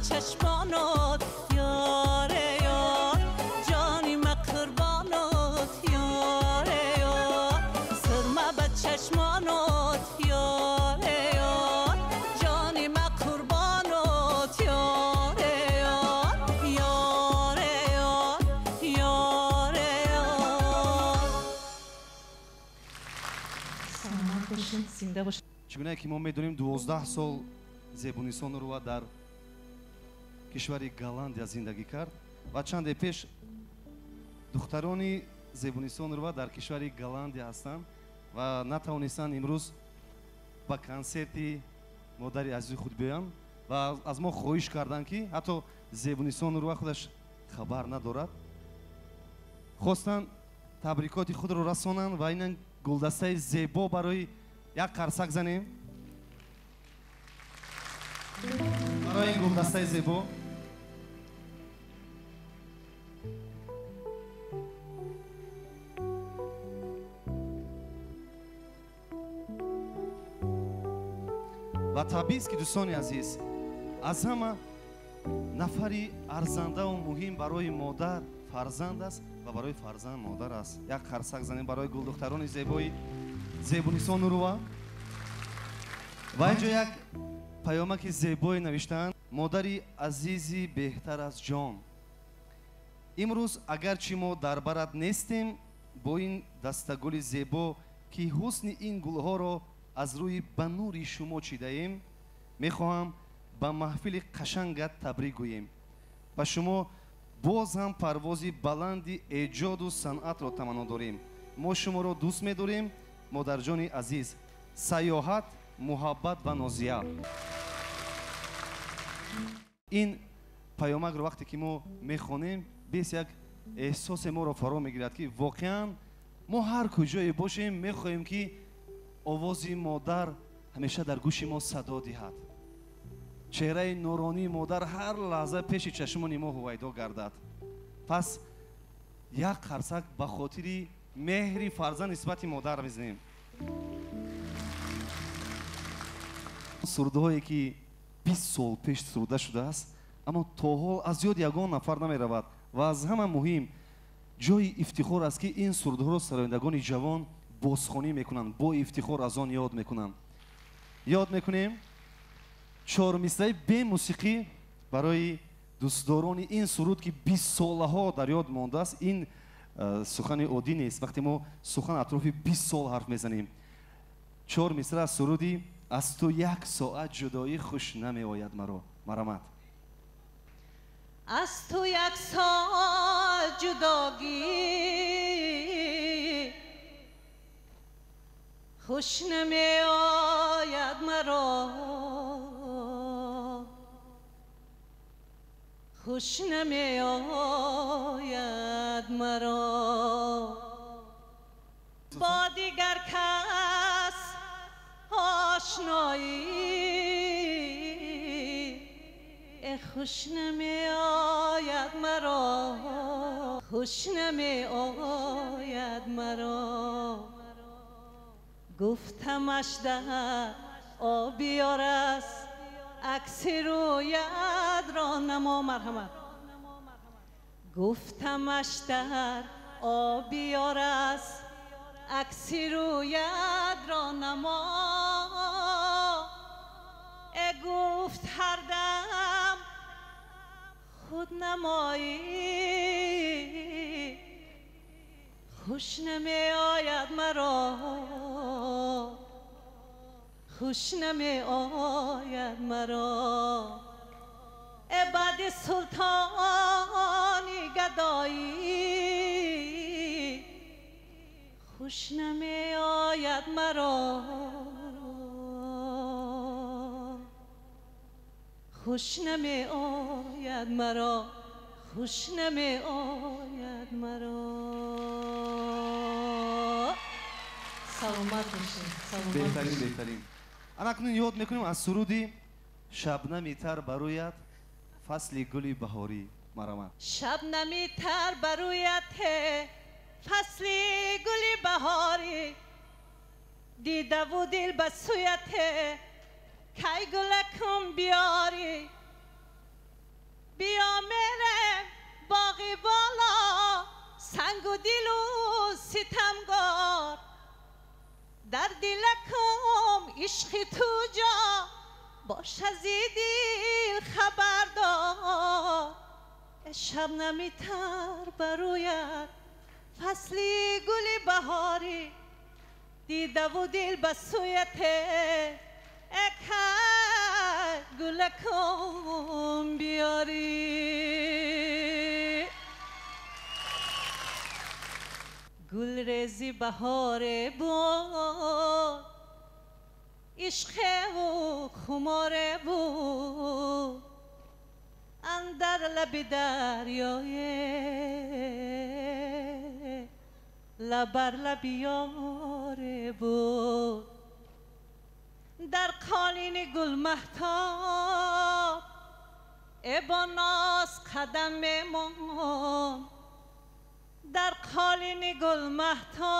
چشمانت یاره یار جانی ما قربانت یاره یار سرما به چشمانت یاره یار جانی ما قربانت یاره یار یاره یار یاره یار سلامت باشین زنده باشین. چگونه که ما میدونیم 12 سال زیبونیسون رو در کشوری голландия زندگی کرد و چند پیش دخترانی زیبونیسون رو در کشوری голландия هستند و نتوانستند امروز با کنسرتی مادری عزیز خود بیان و از ما خواهش کردند که حتی زیبونیسون رو خودش خبر ندارد خواستند تبریکات خود رو رسانند و این گلدسته زیبا برای یک قرصک زنیم برای این گلدسته زیبا و طبیعی است که دوستان عزیز از همه نفری ارزنده و مهم برای مادر فرزند است و برای فرزند مادر است. یک قرصک زنیم برای گلدختران زیبای زیبونیسون نوروا و اینجا یک پیامک زیبای نوشتن مادری عزیزی بهتر از جان امروز اگرچه ما در برت نیستیم با این دستگل زیبا که حسن این گلها را از روی بنوری شما چیده‌ایم میخواهم با محفل قشنگت تبریک گوییم و شما باز هم پروازی بلندی ایجاد و صنعت را تمنا داریم ما شما را دوست می‌داریم مادر جان عزیز سیاحت محبت و نازیه این پیامک رو وقتی که ما میخونیم بیس یک احساس ما رو فرا میگیرد که واقعا ما هر کجای باشیم میخواهیم که آوازی مادر همیشه در گوش ما صدا دهد چهره نورانی مادر هر لحظه پیش چشمان ما هویدا گردد پس یک قرصک به خاطر مهری فرزند نسبت مادر میزنیم سرودهایی که 20 سال پیش سروده شده است اما تا حال از یاد یگان نفر نمی رود و از همه مهم جای افتخار است که این سرودها را سرایندگان جوان بازخوانی میکنند با افتخار از آن یاد میکنند یاد میکنیم 4 مصرع به موسیقی برای دوستداران این سرود که 20 ساله ها در یاد مانده است این سخن عادی نیست وقتی ما سخن اطراف 20 سال حرف میزنیم 4 مصرع از سرودی از تو 1 ساعت جدایی خوش نمی آید مرا مرحمت از تو 1 ساعت جدایی خوش نمی آید مرا خوش نمی آید مرا با دیگر کس آشنایی خوش نمی آید مرا خوش نمی آید مرا گفتمش در آب بیار است عکس رویت را نما مرحمت گفتمش در آب بیار است عکس رویت را نما گفت هر دم خود نمایی خوش نمی آید مرا خوش نمی آید مرا بعد سلطانی گدایی خوش نمی آید مرا خوش نمی آید مرا خوش نمی آید مرا سلامت باشین بهترین اکنون یاد میکنیم از سرودی شبنمی تر برویت فصل گلی بهاری مرحمت شبنمی تر برویت فصل گلی بهاری دیده و دل بسویت کی گلکم بیاری بیا میرم باغی بالا سنگ و دل و ستمگار در دلکم عشق تو جا باش از دل خبردار شبنمی تر بروید فصلی گل بهاری دیده و دل بسویته اکای گلکم بیاری گل ریزی بهاره بود عشق و خماره بود اندر لب دریای لبر لب یاره بود در قالین گل مهتاب ابا ناز قدم میمون در قالین گل مهتاب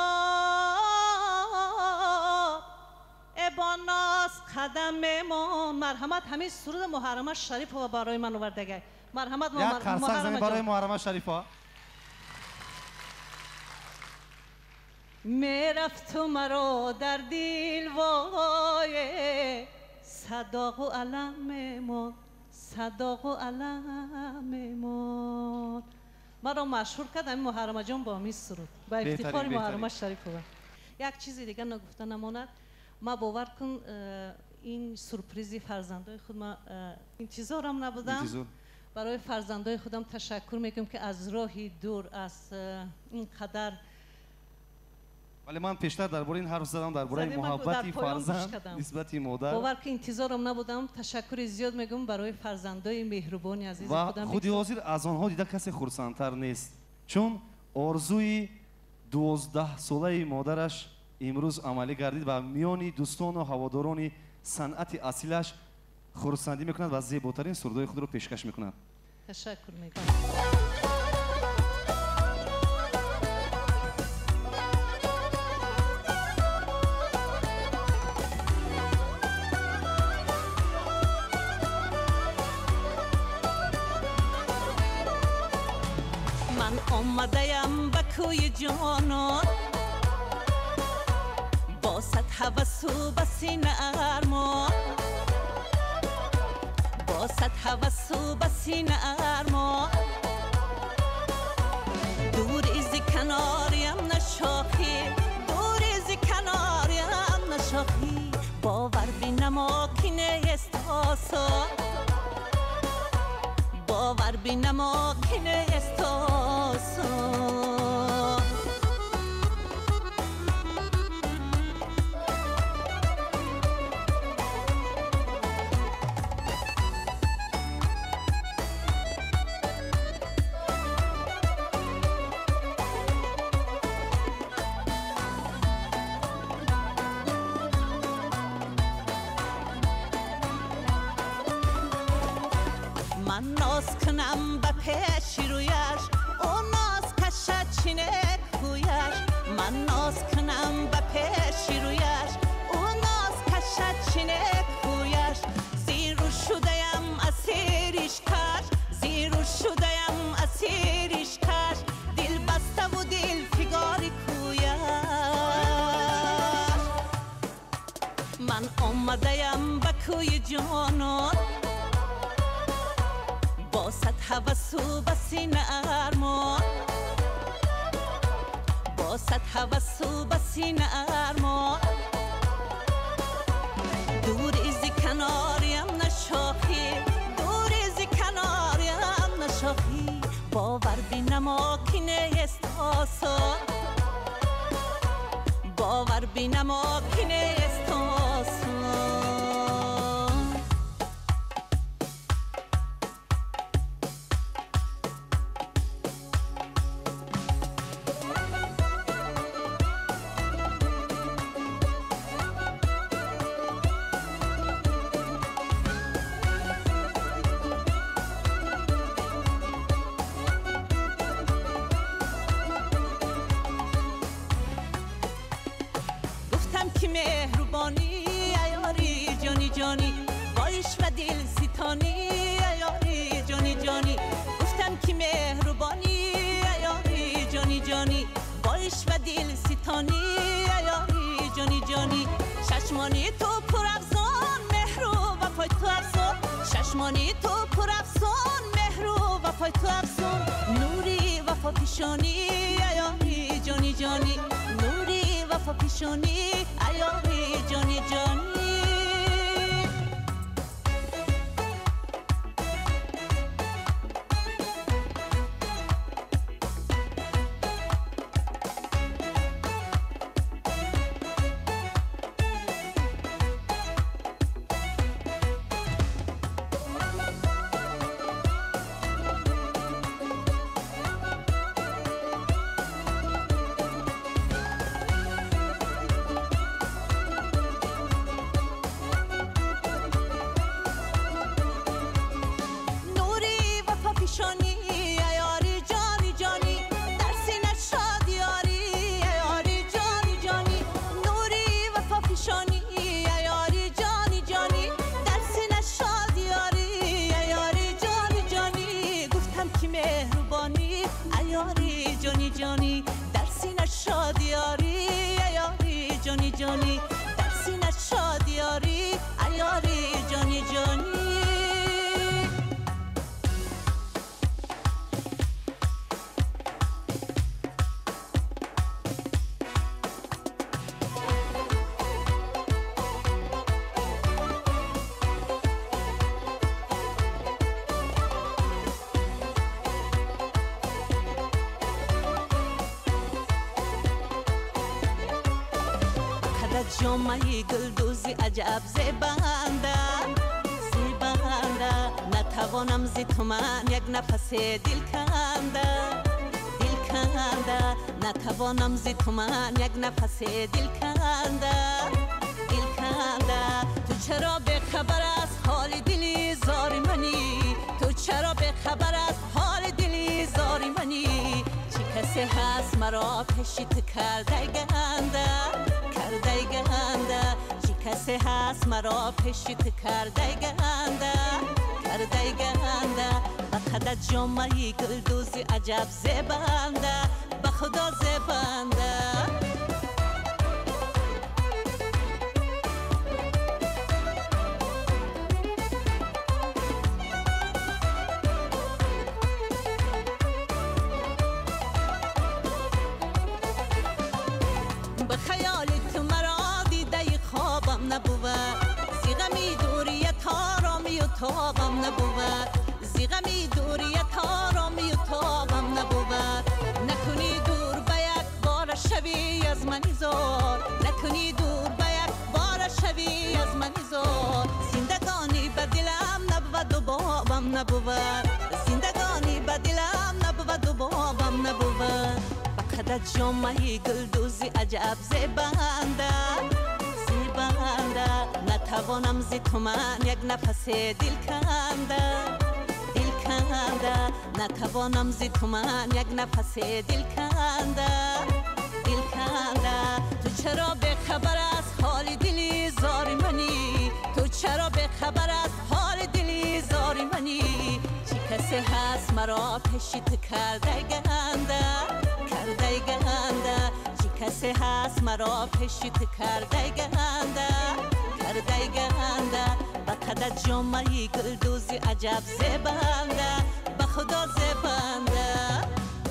ابا ناز قدم میمون. مرحمت همین سرود محرمه شریف و برای من آوردگی. مرحمت یک قرصک زنی برای محرمه شریفه. میرفت و مرا در دل وای صداق و علم میمون صداق و علم میمون. مرا مشهور کرد همین محرمه جان با همین سرود با افتخار محرمه شریف بود. یک چیزی دیگه نگفته نماند. ما باور کن این سورپریزی فرزندای خود ما انتظارم نبودم. برای فرزندای خودم تشکر میکنم که از راهی دور از این قدر. ولی من پیشتر درباره این حرف زدم درباره محبتی فرزند نسبت مادر. باور که انتظارم نبودم. تشکر زیاد میگم برای فرزندای مهربانی عزیز خودم. و خودی حاضر از آنها دیده کسی خرسندتر نیست چون آرزوی 12 ساله مادرش امروز عملی گردید و میانی دوستان و هواداران صنعت اصیلش خرسندی میکند و زیباترین سرودهای خود رو پیشکش میکند. تشکر میکنم. من آمدیم به کوی جانان با صد هوس و بسینه ارمان با صد هوس و بسینه ارمان دور از کناریم نشاخی دور از کناریم نشاخی باور بینما که نیست آسان باور بینما که نیست آسان. من ناز کنم به پیش رویش او ناز کشد چینه کویش من ناز کنم به پیش رویش او ناز کشد چینه کویش زیرو شدیم اسیرش کش زیرو شدیم اسیرش کش دل بسته و دل فگاری کویش من آمدیم به کوی جانان با صد هوس و بسینه ارمان با صد هوس و بسینه ارمان دور از کناریم نشاخی دور از کناریم نشاخی باور بینما که نیست آسان باور بینما که نیست آسان. مهربانی ایاری جانی جانی باش و دل ستانی ایاری جانی جانی چشمانی تو پر افزون مهر و وفای تو افزون چشمانی تو پر افزون مهر و وفای تو افزون نوری وفا پیشانی ایاری جانی جانی نوری وفا پیشانی ایاری جانی جانی جامعه گلدوزی عجب زیبنده زیبنده نتوانم زی تو من یک نفس دل کنده دل کنده نتوانم زی تو من یک نفس دل کنده دل کنده تو چرا به خبر از حال دلی زاری منی تو چرا به خبر از حال دلی زاری منی چی کسی هست مرا پشت کرده گنده کرده گنده چی کسی هست مرا پشت کرده گنده کرده گنده بخدا جامعه گلدوزی عجب زیبنده بخدا زیبنده به خیال تو مرا دیده خوابم نبود زیغمی دوریت آرامی و تابم نبود زیغمی دوریت آرامی و تابم نبود نکنی دور به یک بار شوی از منی زار نکنی دور به یک بار شوی از منی زار زندگانی به دلم نبود و بابم نبود زندگانی به دلم نبود و بابم نبود بخدا جامعه گلدوزی عجب زیبنده زیبنده نتوانم زی تو من یک نفس دل کنده دل کنده نتوانم زی تو من یک نفس دل کنده دل کنده تو چرا به خبر از حال دلی زاری منی تو چرا به خبر از حال دلی زاری منی چی کسی هست مرا پشت کرده گنده کرده گنده چی کسی هست مرا پشت کرده گنده کرده گنده بخدا جامعه گلدوزی عجب زیبنده بخدا زیبنده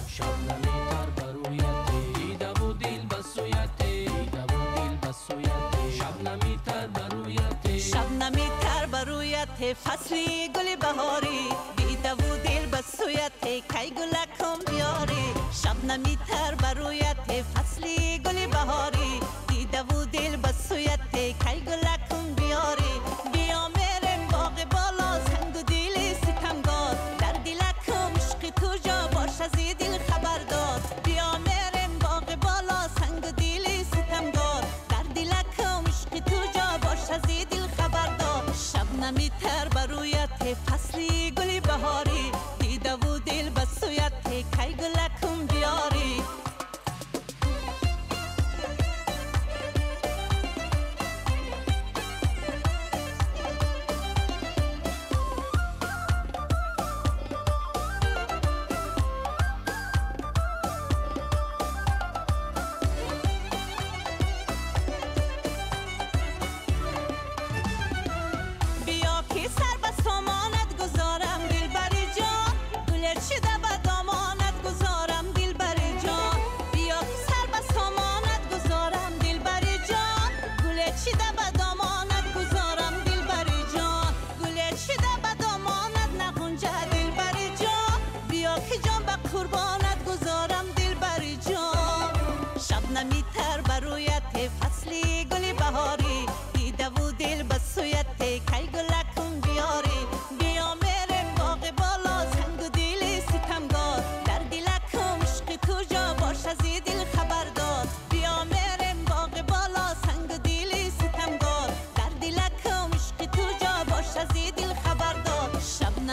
شبنمی تر برویت دیده و دل بسویت دیده و دل بسویت شبنمی تر برویت شبنمی تر برویت فصلی گل بهاری دیده و دل بسویت کی گلکم بیاری شبنمی تر برویت فصلی گل بهاری دیده و دل بسویت کی گلکم بیاری بیا میرم باغ بالا سنگ و دل ستمگار در دلکم عشق تو جا باش از دل خبر داد بیا میرم باغ بالا سنگ و دل ستمگار در دلکم عشق تو جا باش از دل خبر داد شبنمی تر برویت فصلی گل بهاری دیده و دل بسویت کی گلکم بیاری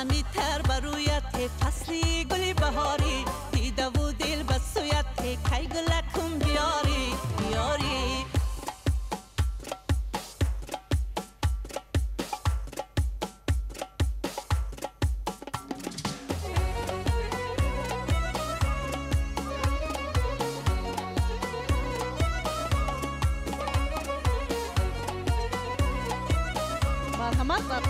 نمیتر برویت فصلی گلی بهاری دیده و دل بسویت کی گلکم بیاری بیاری مرحمت بر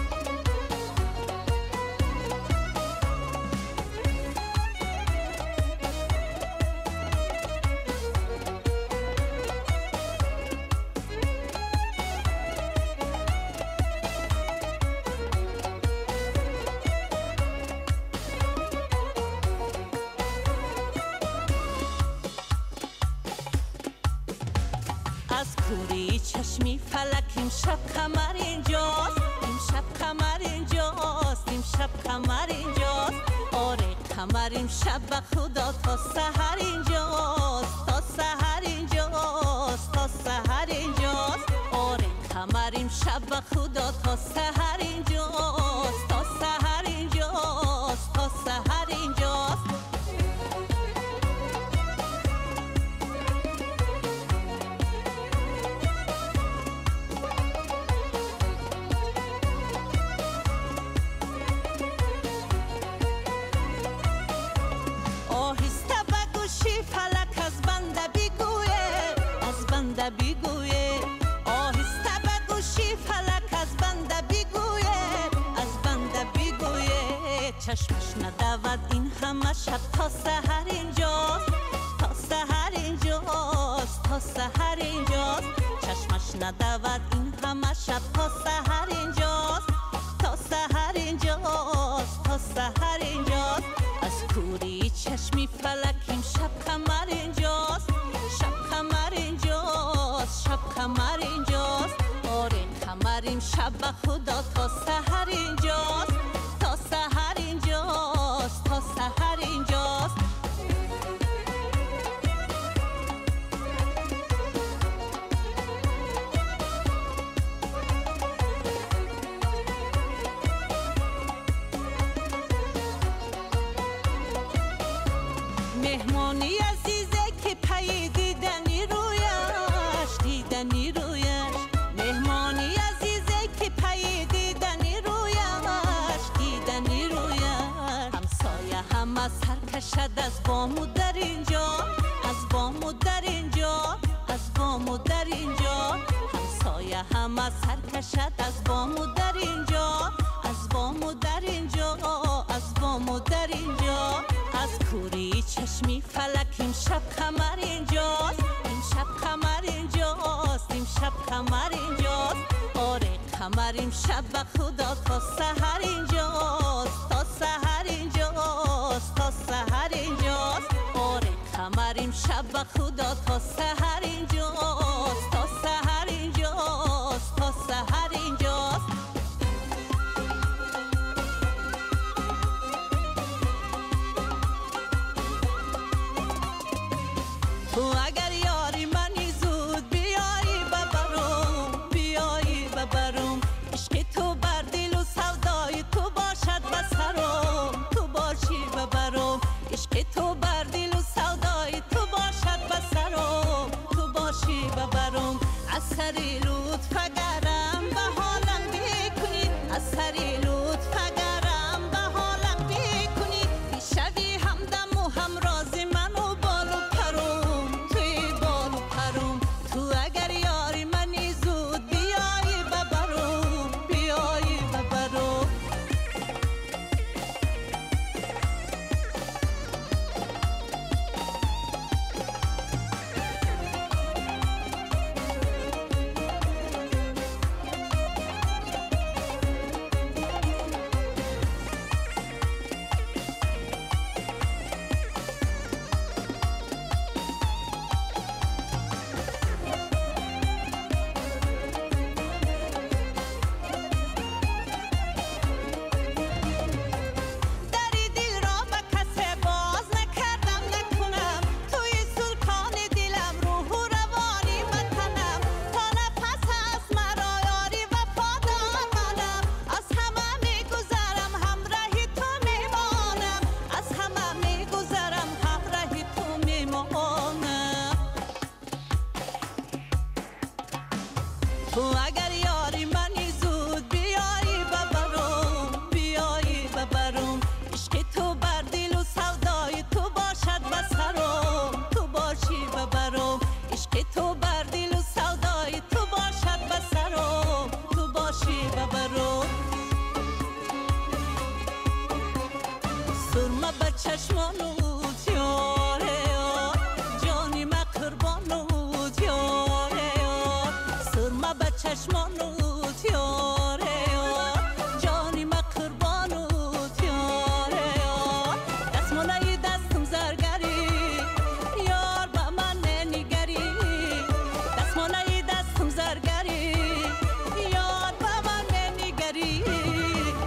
از کوری چشمی فلک امشب قمر اینجاست امشب قمر اینجاست امشب قمر اینجاست آره قمر امشب به خدا تا سحر اینجاست تا سحر اینجاست تا سحر اینجاست آره قمر امشب به خدا تا سحر اینجاست تا سحر اینجاست تا سحر اینجاست بگویه آهسته به گوشی فلک از بنده بگویه از بنده بگویه چشمش ندود این همه شب تا سحر اینجاست تا سحر اینجاست تا سحر اینجاست چشمش ندود این همه شب تا سحر اینجاست تا سحر اینجاست تا سحر اینجاست از کوری چشمی فلک این شب قمر اینجاست شب قمر اینجاست شب قمر اینجاست آره قمر امشب به خدا تا سحر اینجاست تا سحر اینجاست تا سحر اینجاست مهمانی عزیزه که پی دیدنی رویش دیدنی رویش مهمانی عزیزه که پی دیدنی رویش دیدنی رویش همسایه هم از هر کشد از بامو در اینجا از بامو در اینجا از بامو در اینجا همسایه هم از هر کشد از بامو در اینجا از بامو در اینجا از بامو در اینجا از کوری چشمی فلک امشب قمر اینجاست امشب قمر اینجاست امشب قمر اینجاست آره قمر امشب به خدا تا سحر اینجاست تا سحر اینجاست تا سحر اینجاست آره قمر امشب به خدا تا سحر اینجاست تا سحر اینجاست تا سحر اینجاست تو اگر یاری منی زود بیایی ببرم بیایی ببرم عشق تو بر دل و سودای تو باشد بسرم تو باشی ببرم عشق تو بر دل و سودای تو باشد بسرم تو باشی ببرم از سری لطف اگرم به حالم بکنی از سری لطف اگرم به حالم بکنی شوی همدم و همراز من و بالو پرم توی بالو پرم تو اگر یاری منی زود بیایی ببرم بیایی ببرم سرما به چشمانوت یاره یار جانی من قربانوت یاره یار سرما به چشمانوت یاره یار جانی من قربانوت یاره یار دستمانه دستم زرگری یار به من ننگری دستمانه دستم زرگری یار به من ننگری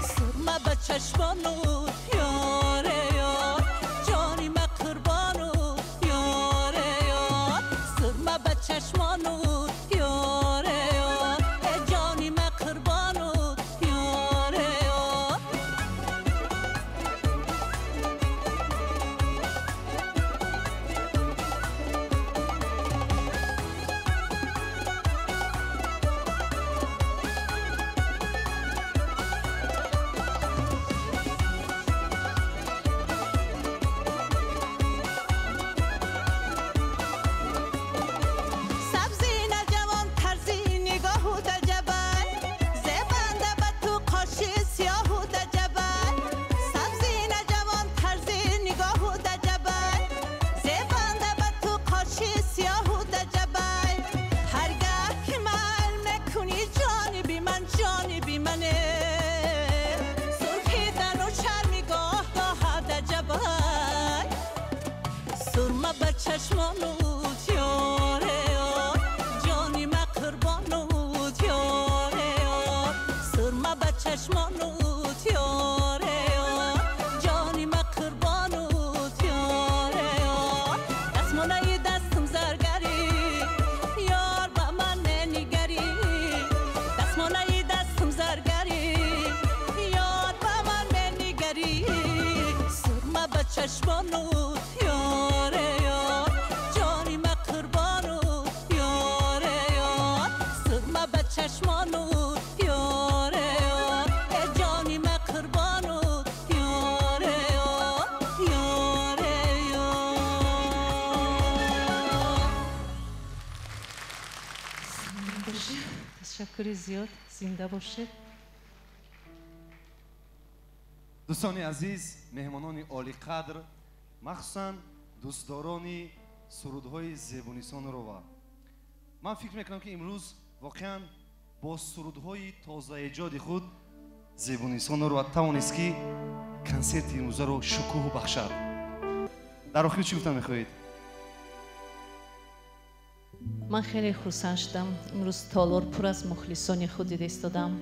سرما به چشمانوت یاره یار جانی من قربانوت یاره یار سرما به چشمانوت یاره یار جانی من قربانوت یاره یار سبزی نجوان ترزی نگاهو در جبل زبنده به تو قاشی سیاهو در جبل سبزی نجوان ترزی نگاهو در جبل زبنده به تو قاشی سیاهو در جبل هرگاه که مال میکنی جانی بی منه سرخی در و چرمی گاه در جبل سرما به چشمانوت یاره یار جانی من قربانوت یاره یار سرما به چشمانوت یاره یار جانی من قربانوت یاره یار دستمانه دستم زرگری یار به من ننگری دستمانه دستم زرگری یار به من ننگری سرما به چشمانوت یاره یار جانی من قربانوت یاره یار سرما به چشمانوت یاره یار جانی من قربانوت یاره یار یاره یار تشکر زیاد زنده باشید دوستان عزیز مهمانان عالی قدر مخصوصا دوستدارانی سرودهای زیبونیسانرова من فکر میکنم که امروز واقعا با سرودهای تازه ایجاد خود زیبونیسانرова توانست که کنسرت امروز رو شکوه بخشد. در آخر چی گفتن میخواهید؟ من خیلی خرسند شدم امروز تالار پر از مخلصان خود دیده ایستادم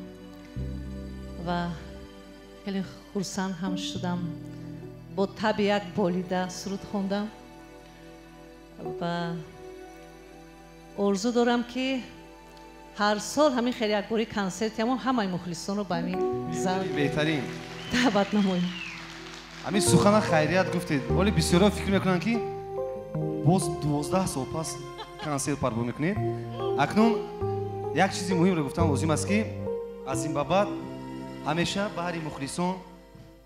و خیلی خرسند هم شدم با تب یک بالیده سرود خوندم و آرزو دارم که هر سال همین خیلی یک باری کنسرت همه مخلصان رو به همین زن بهترین دعوت نماییم. همین سخن خیریت گفتید ولی بسیارا فکر میکنن که باز 12 سال پس کنسرت پربو میکنید. اکنون یک چیزی مهم رو گفتم لازم است که از این بعد همیشه به هر مخلصان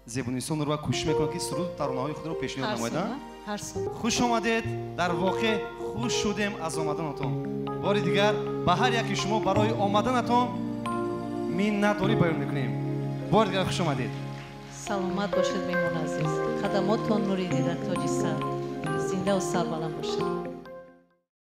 زیبونیسان رو کوشش میکنن که سرود ترانه‌های خود رو پیشنهاد نمایدن. هر سال خوش آمدید. در واقع خوش شدیم از آمدنتون. بار دیگر به هر یکی شما برای آمدنتون منتداری بیان میکنیم. بار دیگر خوش آمدید. سلامت باشید میمون عزیز. خدماتتون نوری دیدن تاج سر زنده و سربلند باشید.